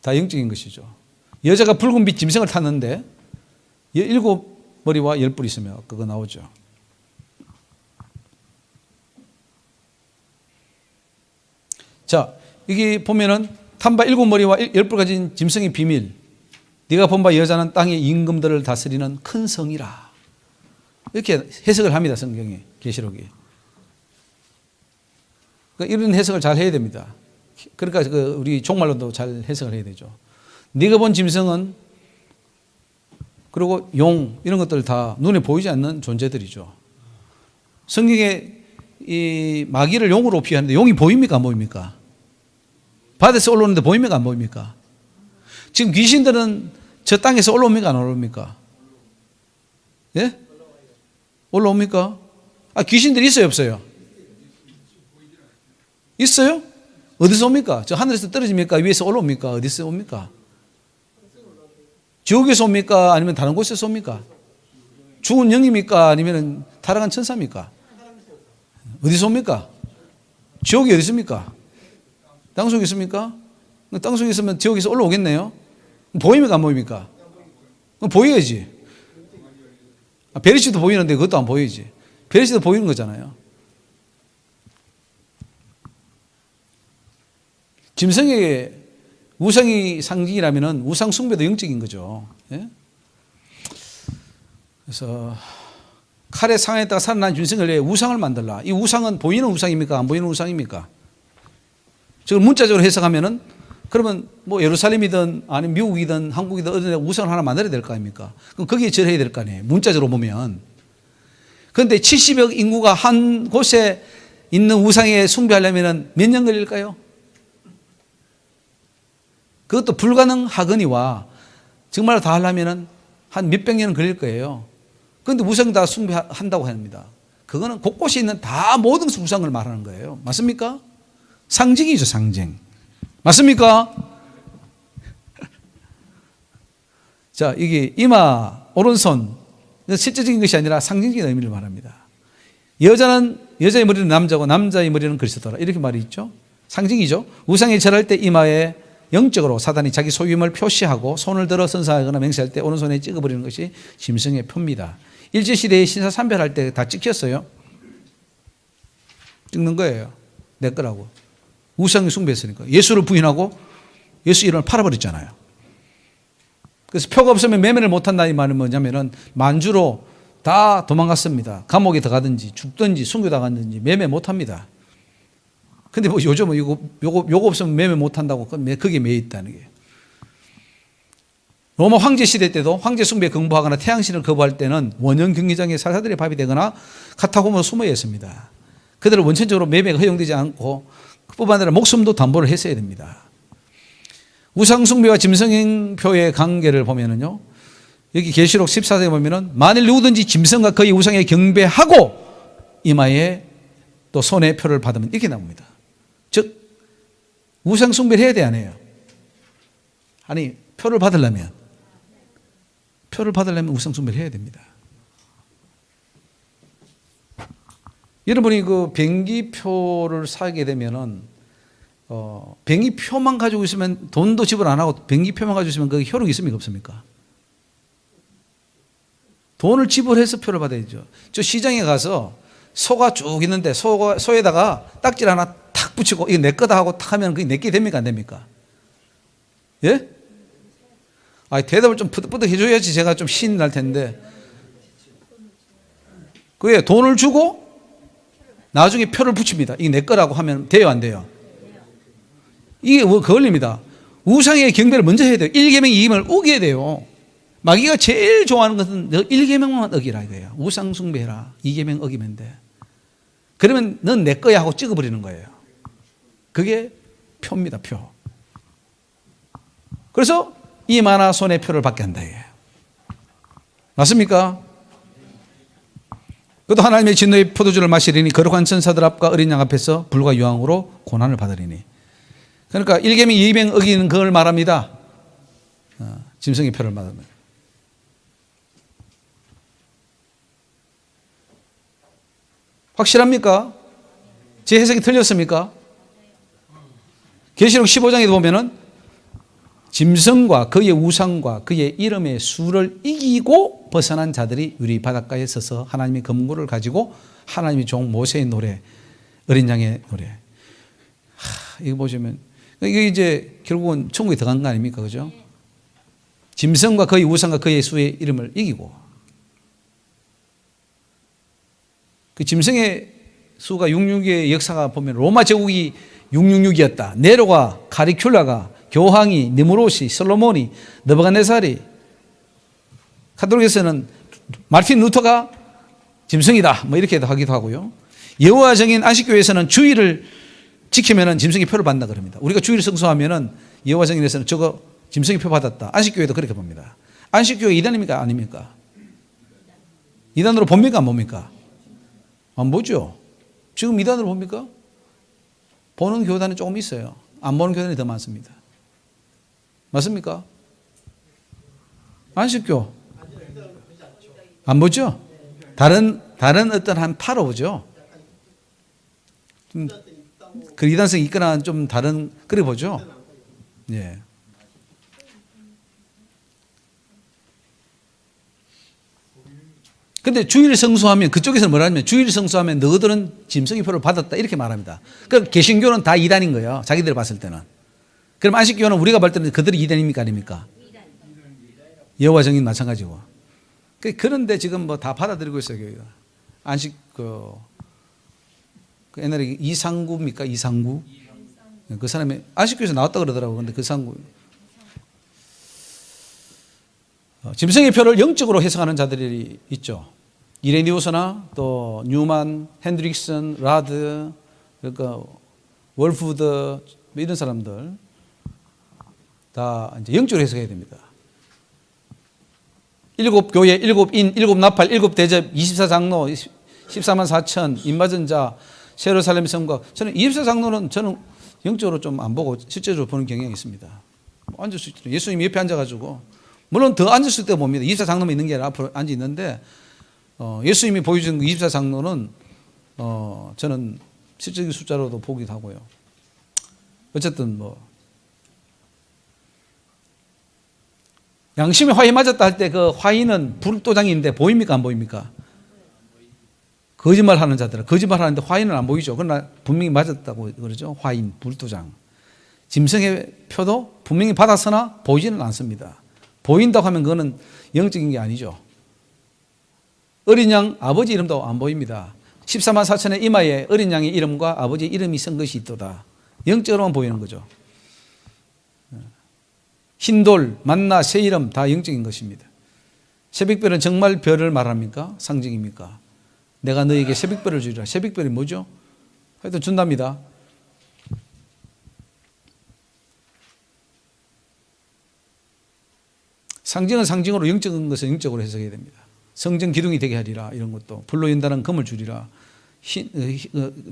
다 영적인 것이죠. 여자가 붉은 빛 짐승을 탔는데 7머리와 10뿔이 있으면 그거 나오죠. 자, 여기 보면은 탄바 7머리와 10뿔 가진 짐승의 비밀. 네가 본 바 여자는 땅의 임금들을 다스리는 큰 성이라. 이렇게 해석을 합니다. 성경이, 계시록이. 그러니까 이런 해석을 잘 해야 됩니다. 그러니까 우리 종말론도 잘 해석을 해야 되죠. 네가 본 짐승은 그리고 용 이런 것들 다 눈에 보이지 않는 존재들이죠. 성경에 이 마귀를 용으로 비유하는데 용이 보입니까? 안 보입니까? 바다에서 올라오는데 보입니까? 안 보입니까? 지금 귀신들은 저 땅에서 올라옵니까? 안 올라옵니까? 예? 올라옵니까? 귀신들이 있어요? 없어요? 있어요? 어디서 옵니까? 저 하늘에서 떨어집니까? 위에서 올라옵니까? 어디서 옵니까? 지옥에서 옵니까? 아니면 다른 곳에서 옵니까? 죽은 영입니까? 아니면 타락한 천사입니까? 어디서 옵니까? 지옥이 어디 있습니까? 땅속에 있습니까? 땅속에 있으면 지옥에서 올라오겠네요. 보입니까? 안 보입니까? 보여야지. 베리시도 보이는데 그것도 안 보이지. 베리시도 보이는 거잖아요. 짐승에게 우상이 상징이라면 우상 숭배도 영적인 거죠. 예? 그래서 칼의 상에다가 살아난 짐승을 위해 우상을 만들라. 이 우상은 보이는 우상입니까? 안 보이는 우상입니까? 지금 문자적으로 해석하면은 그러면 뭐 예루살렘이든 아니면 미국이든 한국이든 어디 우상을 하나 만들어야 될 거 아닙니까? 그럼 거기에 절해야 될 거 아니에요. 문자적으로 보면. 그런데 70억 인구가 한 곳에 있는 우상에 숭배하려면 몇 년 걸릴까요? 그것도 불가능하거니와 정말 다 하려면 한 몇백 년은 걸릴 거예요. 그런데 우상 다 숭배한다고 합니다. 그거는 곳곳에 있는 다 모든 우상을 말하는 거예요. 맞습니까? 상징이죠, 상징. 맞습니까? 자, 이게 이마, 오른손, 실제적인 것이 아니라 상징적인 의미를 말합니다. 여자는 여자의 머리는 남자고 남자의 머리는 그리스도라. 이렇게 말이 있죠. 상징이죠. 우상에 절할 때 이마에 영적으로 사단이 자기 소유임을 표시하고 손을 들어 선사하거나 맹세할 때 오른손에 찍어버리는 것이 짐승의 표입니다. 일제시대에 신사삼별할 때 다 찍혔어요. 찍는 거예요. 내 거라고. 우상이 숭배했으니까. 예수를 부인하고 예수 이름을 팔아버렸잖아요. 그래서 표가 없으면 매매를 못한다 이 말은 뭐냐면은 만주로 다 도망갔습니다. 감옥에 들어가든지 죽든지 순교당하든지 매매 못합니다. 근데 뭐 요즘은 요거 없으면 매매 못한다고 그게 매여 있다는 게. 로마 황제 시대 때도 황제 숭배 경보하거나 태양신을 거부할 때는 원형 경기장에 사사들의 밥이 되거나 카타콤으로 숨어 있습니다. 그들은 원천적으로 매매가 허용되지 않고 그뿐만 아니라 목숨도 담보를 했어야 됩니다. 우상숭배와 짐승행표의 관계를 보면은요, 여기 계시록 14장에 보면은 만일 누구든지 짐승과 그의 우상에 경배하고 이마에 또 손에 표를 받으면 이렇게 나옵니다. 즉 우상숭배를 해야 돼, 안 해요? 아니, 표를 받으려면 우상숭배를 해야 됩니다. 여러분이 그 변기표를 사게 되면은 변기표만 가지고 있으면 돈도 지불 안 하고 변기표만 가지고 있으면 그 효력이 있습니까 없습니까? 돈을 지불해서 표를 받아야죠. 저 시장에 가서 소가 쭉 있는데 소에다가 딱지를 하나 탁 붙이고 이거 내 거다 하고 탁 하면 그게 내게 됩니까 안 됩니까? 예? 아, 대답을 좀 뿌듯뿌듯 해줘야지 제가 좀 신이 날 텐데. 그게 돈을 주고 나중에 표를 붙입니다. 이게 내 거라고 하면 돼요, 안 돼요? 이게 그걸립니다. 우상의 경배를 먼저 해야 돼요. 1계명, 2계명을 어겨야 돼요. 마귀가 제일 좋아하는 것은 너 1계명만 어기라 이거예요. 우상 숭배해라. 2계명 어기면 돼. 그러면 넌 내 거야 하고 찍어버리는 거예요. 그게 표입니다, 표. 그래서 이마나 손에 표를 받게 한다 이거예요. 맞습니까? 그것도 하나님의 진노의 포도주를 마시리니 거룩한 천사들 앞과 어린 양 앞에서 불과 유황으로 고난을 받으리니. 그러니까 1계명 2계명 어기는 그걸 말합니다. 짐승의 표를 받으면. 확실합니까? 제 해석이 틀렸습니까? 계시록 15장에 보면은 짐승과 그의 우상과 그의 이름의 수를 이기고 벗어난 자들이 유리 바닷가에 서서 하나님의 검구를 가지고 하나님의 종 모세의 노래, 어린 양의 노래. 이거 보시면 이게 이제 결국은 천국에 들어간 거 아닙니까? 그죠? 짐승과 그의 우상과 그의 수의 이름을 이기고 그 짐승의 수가 666의 역사가 보면 로마 제국이 666이었다. 네로가, 카리큘라가, 교황이, 니무롯이, 솔로몬이, 느부갓네살이, 카톨릭에서는 마르틴 루터가 짐승이다 뭐 이렇게 하기도 하고요. 여호와 정인 안식교회에서는 주일을 지키면은 짐승의 표를 받는다 그럽니다. 우리가 주일을 성수하면은 여호와 정인에서는 저거 짐승의 표 받았다. 안식교회도 그렇게 봅니다. 안식교회 이단입니까 아닙니까? 이단으로 봅니까 안 봅니까? 안 보죠. 지금 이단으로 봅니까? 보는 교단이 조금 있어요. 안 보는 교단이 더 많습니다. 맞습니까? 안식교 안 보죠? 다른 어떤 한 파로 보죠. 그 이단성이 있거나 좀 다른 그래 보죠. 예. 근데 주일 성수하면 그쪽에서는 뭐라 하냐면 주일 성수하면 너희들은 짐승의 표를 받았다 이렇게 말합니다. 그러니까 개신교는 다 이단인 거예요. 자기들 봤을 때는. 그럼 안식교는 우리가 볼 때는 그들이 이단입니까 아닙니까? 여호와 증인 마찬가지고. 그런데 지금 뭐 다 받아들이고 있어요. 교회가. 안식 그 옛날에 이상구입니까? 이상구? 그 사람이 안식교에서 나왔다 그러더라고요. 근데 그 상구 짐승의 표를 영적으로 해석하는 자들이 있죠. 이레니우스나 또 뉴만, 핸드릭슨, 라드, 그러니까 월푸드 이런 사람들 다 이제 영적으로 해석해야 됩니다. 7교회, 7인, 7나팔, 7대접, 24장로, 14만 4천, 입맞은 자, 세루살렘 성곽. 저는 24장로는 저는 영적으로 좀 안 보고 실제로 보는 경향이 있습니다. 앉을 수 있죠. 예수님 옆에 앉아가지고 물론 더 앉았을 때 봅니다. 24장로만 있는 게 아니라 앞으로 앉아 있는데 예수님이 보여준 24장로는 저는 실질적인 숫자로도 보기도 하고요. 어쨌든 뭐 양심이 화이 맞았다 할 때 그 화이는 불도장인데 보입니까 안 보입니까? 거짓말하는 자들은 거짓말하는데 화인은 안 보이죠. 그러나 분명히 맞았다고 그러죠. 화인, 불도장. 짐승의 표도 분명히 받았으나 보이지는 않습니다. 보인다고 하면 그거는 영적인 게 아니죠. 어린 양 아버지 이름도 안 보입니다. 14만 4천의 이마에 어린 양의 이름과 아버지 이름이 쓴 것이 있도다. 영적으로만 보이는 거죠. 흰돌, 만나, 새 이름 다 영적인 것입니다. 새벽별은 정말 별을 말합니까? 상징입니까? 내가 너에게 새벽별을 주리라. 새벽별이 뭐죠? 하여튼 준답니다. 상징은 상징으로 영적인 것은 영적으로 해석해야 됩니다. 성전 기둥이 되게 하리라 이런 것도 불로 연다는 금을 주리라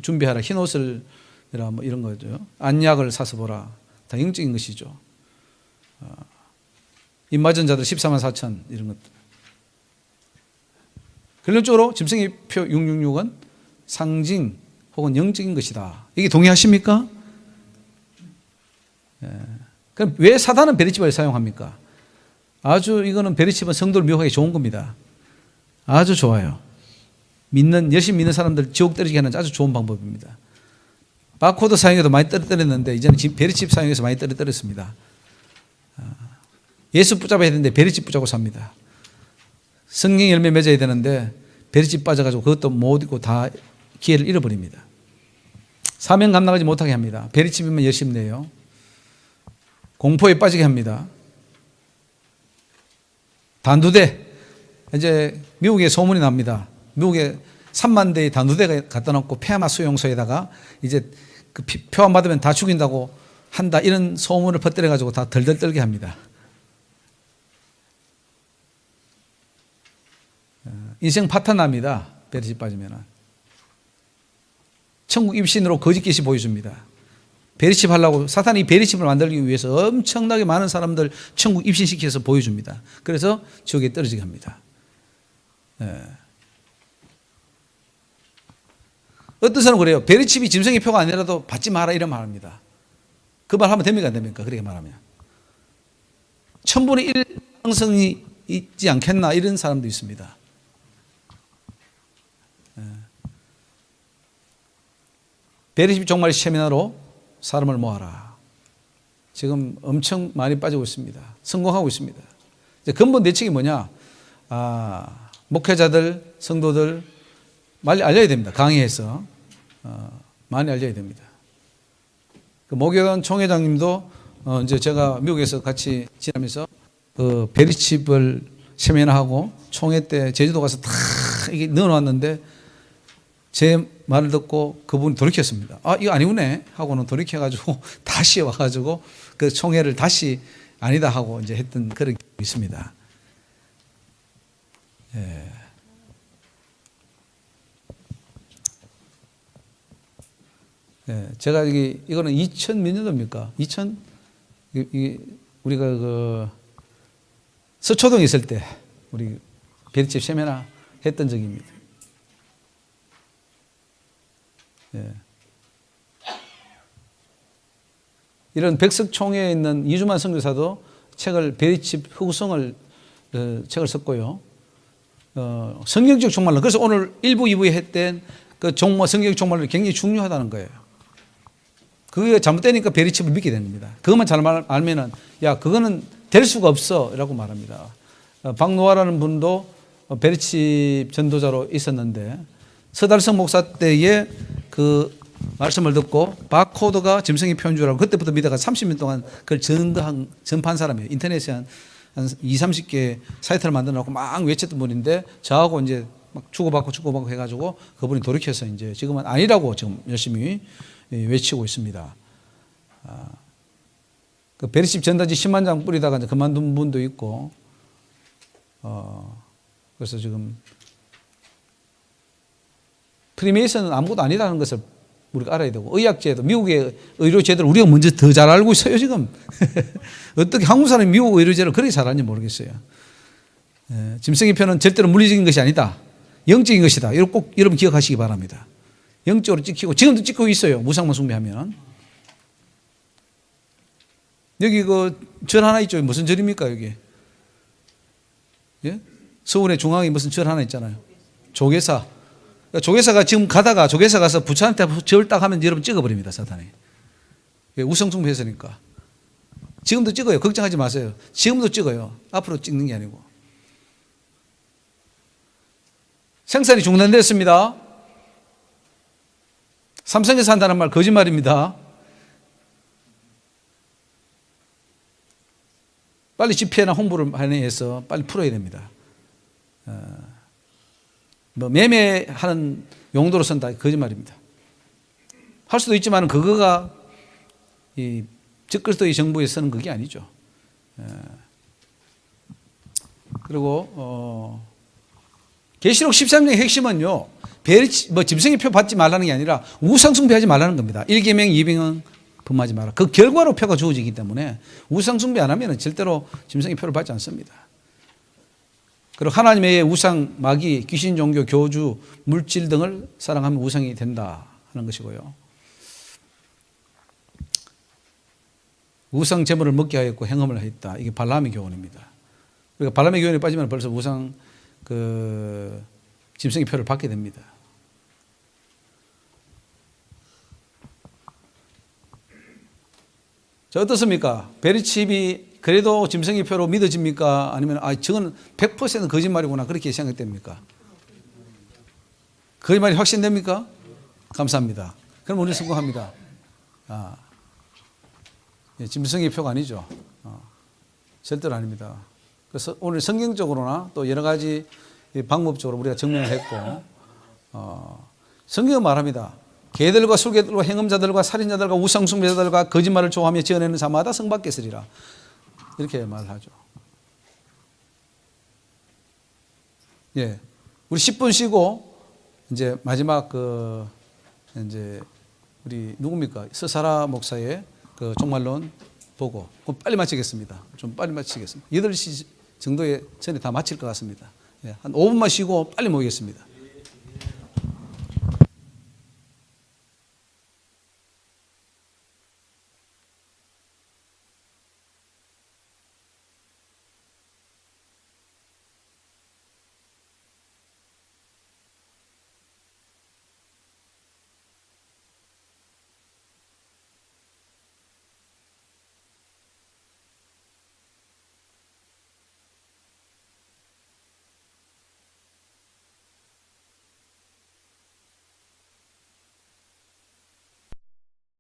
준비하라 흰 옷을 뭐 이런 거죠. 안약을 사서 보라 다 영적인 것이죠. 입맞은 자들 14만 4천 이런 것들. 결론적으로 짐승의 표 666은 상징 혹은 영적인 것이다. 이게 동의하십니까? 그럼 왜 사단은 베리칩을 사용합니까? 아주 이거는 베리칩은 성도를 미혹하기 좋은 겁니다. 아주 좋아요. 열심히 믿는 사람들 지옥 떨어지게 하는 아주 좋은 방법입니다. 바코드 사용해도 많이 떨어뜨렸는데 이제는 베리칩 사용해서 많이 떨어뜨렸습니다. 예수 붙잡아야 되는데 베리칩 붙잡고 삽니다. 성경 열매 맺어야 되는데 베리칩 빠져가지고 그것도 못 잊고 다 기회를 잃어버립니다. 사명 감당하지 못하게 합니다. 베리칩이면 열심히 내요. 공포에 빠지게 합니다. 단두대. 이제 미국에 소문이 납니다. 미국에 3만 대의 단두대가 갖다 놓고 폐암 수용소에다가 이제 그 표안 받으면 다 죽인다고 한다. 이런 소문을 퍼뜨려가지고 다 덜덜 떨게 합니다. 인생 파탄납니다. 베리칩 빠지면은. 천국 입신으로 거짓깃이 보여줍니다. 베리칩 하려고 사탄이 베리칩을 만들기 위해서 엄청나게 많은 사람들 천국 입신시켜서 보여줍니다. 그래서 지옥에 떨어지게 합니다. 어떤 사람은 그래요. 베리칩이 짐승의 표가 아니라도 받지 마라 이런 말 합니다. 그 말 하면 됩니까 안 됩니까? 그렇게 말하면. 1000분의 1 가능성이 있지 않겠나 이런 사람도 있습니다. 베리칩 종말 세미나로 사람을 모아라. 지금 엄청 많이 빠지고 있습니다. 성공하고 있습니다. 이제 근본 대책이 뭐냐? 목회자들, 성도들 많이 알려야 됩니다. 강의해서 많이 알려야 됩니다. 그 목요단 총회장님도 이제 제가 미국에서 같이 지내면서 그 베리칩을 세미나하고 총회 때 제주도 가서 다 이게 넣어놨는데 제 말을 듣고 그분이 돌이켰습니다. 이거 아니구네 하고는 돌이켜가지고 다시 와가지고 그 총회를 다시 아니다 하고 이제 했던 그런 경험이 있습니다. 예. 예. 제가 이거는 2000 몇 년도입니까? 2000 우리가 그 서초동에 있을 때 우리 베리칩 세미나 했던 적입니다. 예. 이런 백석총회에 있는 이주만 선교사도 책을 베리칩 흑우성을 책을 썼고요. 성경적 종말론. 그래서 오늘 1부, 2부에 했던 그 성경적 종말론이 굉장히 중요하다는 거예요. 그게 잘못되니까 베리칩을 믿게 된 겁니다. 그것만 잘 알면은 야 그거는 될 수가 없어라고 말합니다. 박노아라는 분도 베리칩 전도자로 있었는데 서달성 목사 때에 그 말씀을 듣고 바코드가 짐승의 표현 줄 알고 그때부터 믿다가 30년 동안 그걸 전파한 사람이에요. 인터넷에 한 20, 30개 사이트를 만들어 놓고 막 외쳤던 분인데 저하고 이제 막 주고받고 해가지고 그분이 돌이켜서 이제 지금은 아니라고 지금 열심히 외치고 있습니다. 그 베리칩 전단지 10만 장 뿌리다가 이제 그만둔 분도 있고, 그래서 지금 프리메이슨은 아무것도 아니라는 것을 우리가 알아야 되고, 의학제도, 미국의 의료제도를 우리가 먼저 더 잘 알고 있어요, 지금. 어떻게 한국 사람이 미국 의료제를 그렇게 잘 아는지 모르겠어요. 짐승의 표는 절대로 물리적인 것이 아니다. 영적인 것이다. 이걸 꼭 여러분 기억하시기 바랍니다. 영적으로 찍히고, 지금도 찍히고 있어요. 무상만 숭배하면. 여기 그 절 하나 있죠. 무슨 절입니까, 여기? 예? 서울의 중앙에 무슨 절 하나 있잖아요. 조계사. 조계사가 지금 가다가 조계사 가서 부처한테 절 딱 하면 여러분 찍어버립니다, 사탄이. 우상숭배했으니까. 지금도 찍어요. 걱정하지 마세요. 지금도 찍어요. 앞으로 찍는 게 아니고. 생산이 중단됐습니다. 삼성에서 한다는 말 거짓말입니다. 빨리 집회나 홍보를 해서 빨리 풀어야 됩니다. 뭐 매매하는 용도로서는 다 거짓말입니다. 할 수도 있지만 그거가 이 적그리스도의 정부에 쓰는 그게 아니죠. 그리고 계시록 13장의 핵심은요, 뭐 짐승의 표 받지 말라는 게 아니라 우상숭배하지 말라는 겁니다. 1계명, 2계명 범하지 마라. 그 결과로 표가 주어지기 때문에 우상숭배 안 하면 절대로 짐승의 표를 받지 않습니다. 그리고 하나님의 우상, 마귀, 귀신 종교, 교주, 물질 등을 사랑하면 우상이 된다 하는 것이고요. 우상 제물을 먹게 하였고 행음을 하였다. 이게 발람의 교훈입니다. 그러니까 발람의 교훈에 빠지면 벌써 우상 그 짐승의 표를 받게 됩니다. 자, 어떻습니까? 베리칩이 그래도 짐승의 표로 믿어집니까? 아니면 저건 100% 거짓말이구나 그렇게 생각됩니까? 거짓말이 확신됩니까? 감사합니다. 그럼 우리 성공합니다. 짐승의 표가 아니죠. 절대로 아닙니다. 그래서 오늘 성경적으로나 또 여러 가지 방법적으로 우리가 증명을 했고, 성경은 말합니다. 개들과 술개들과 행음자들과 살인자들과 우상숭배자들과 거짓말을 좋아하며 지어내는 자마다 성받겠으리라. 이렇게 말하죠. 예. 우리 10분 쉬고, 이제 마지막 이제 우리 누굽니까? 서사라 목사의 그 종말론 보고, 그럼 빨리 마치겠습니다. 좀 빨리 마치겠습니다. 8시 정도에 전에 다 마칠 것 같습니다. 예. 한 5분만 쉬고 빨리 모이겠습니다.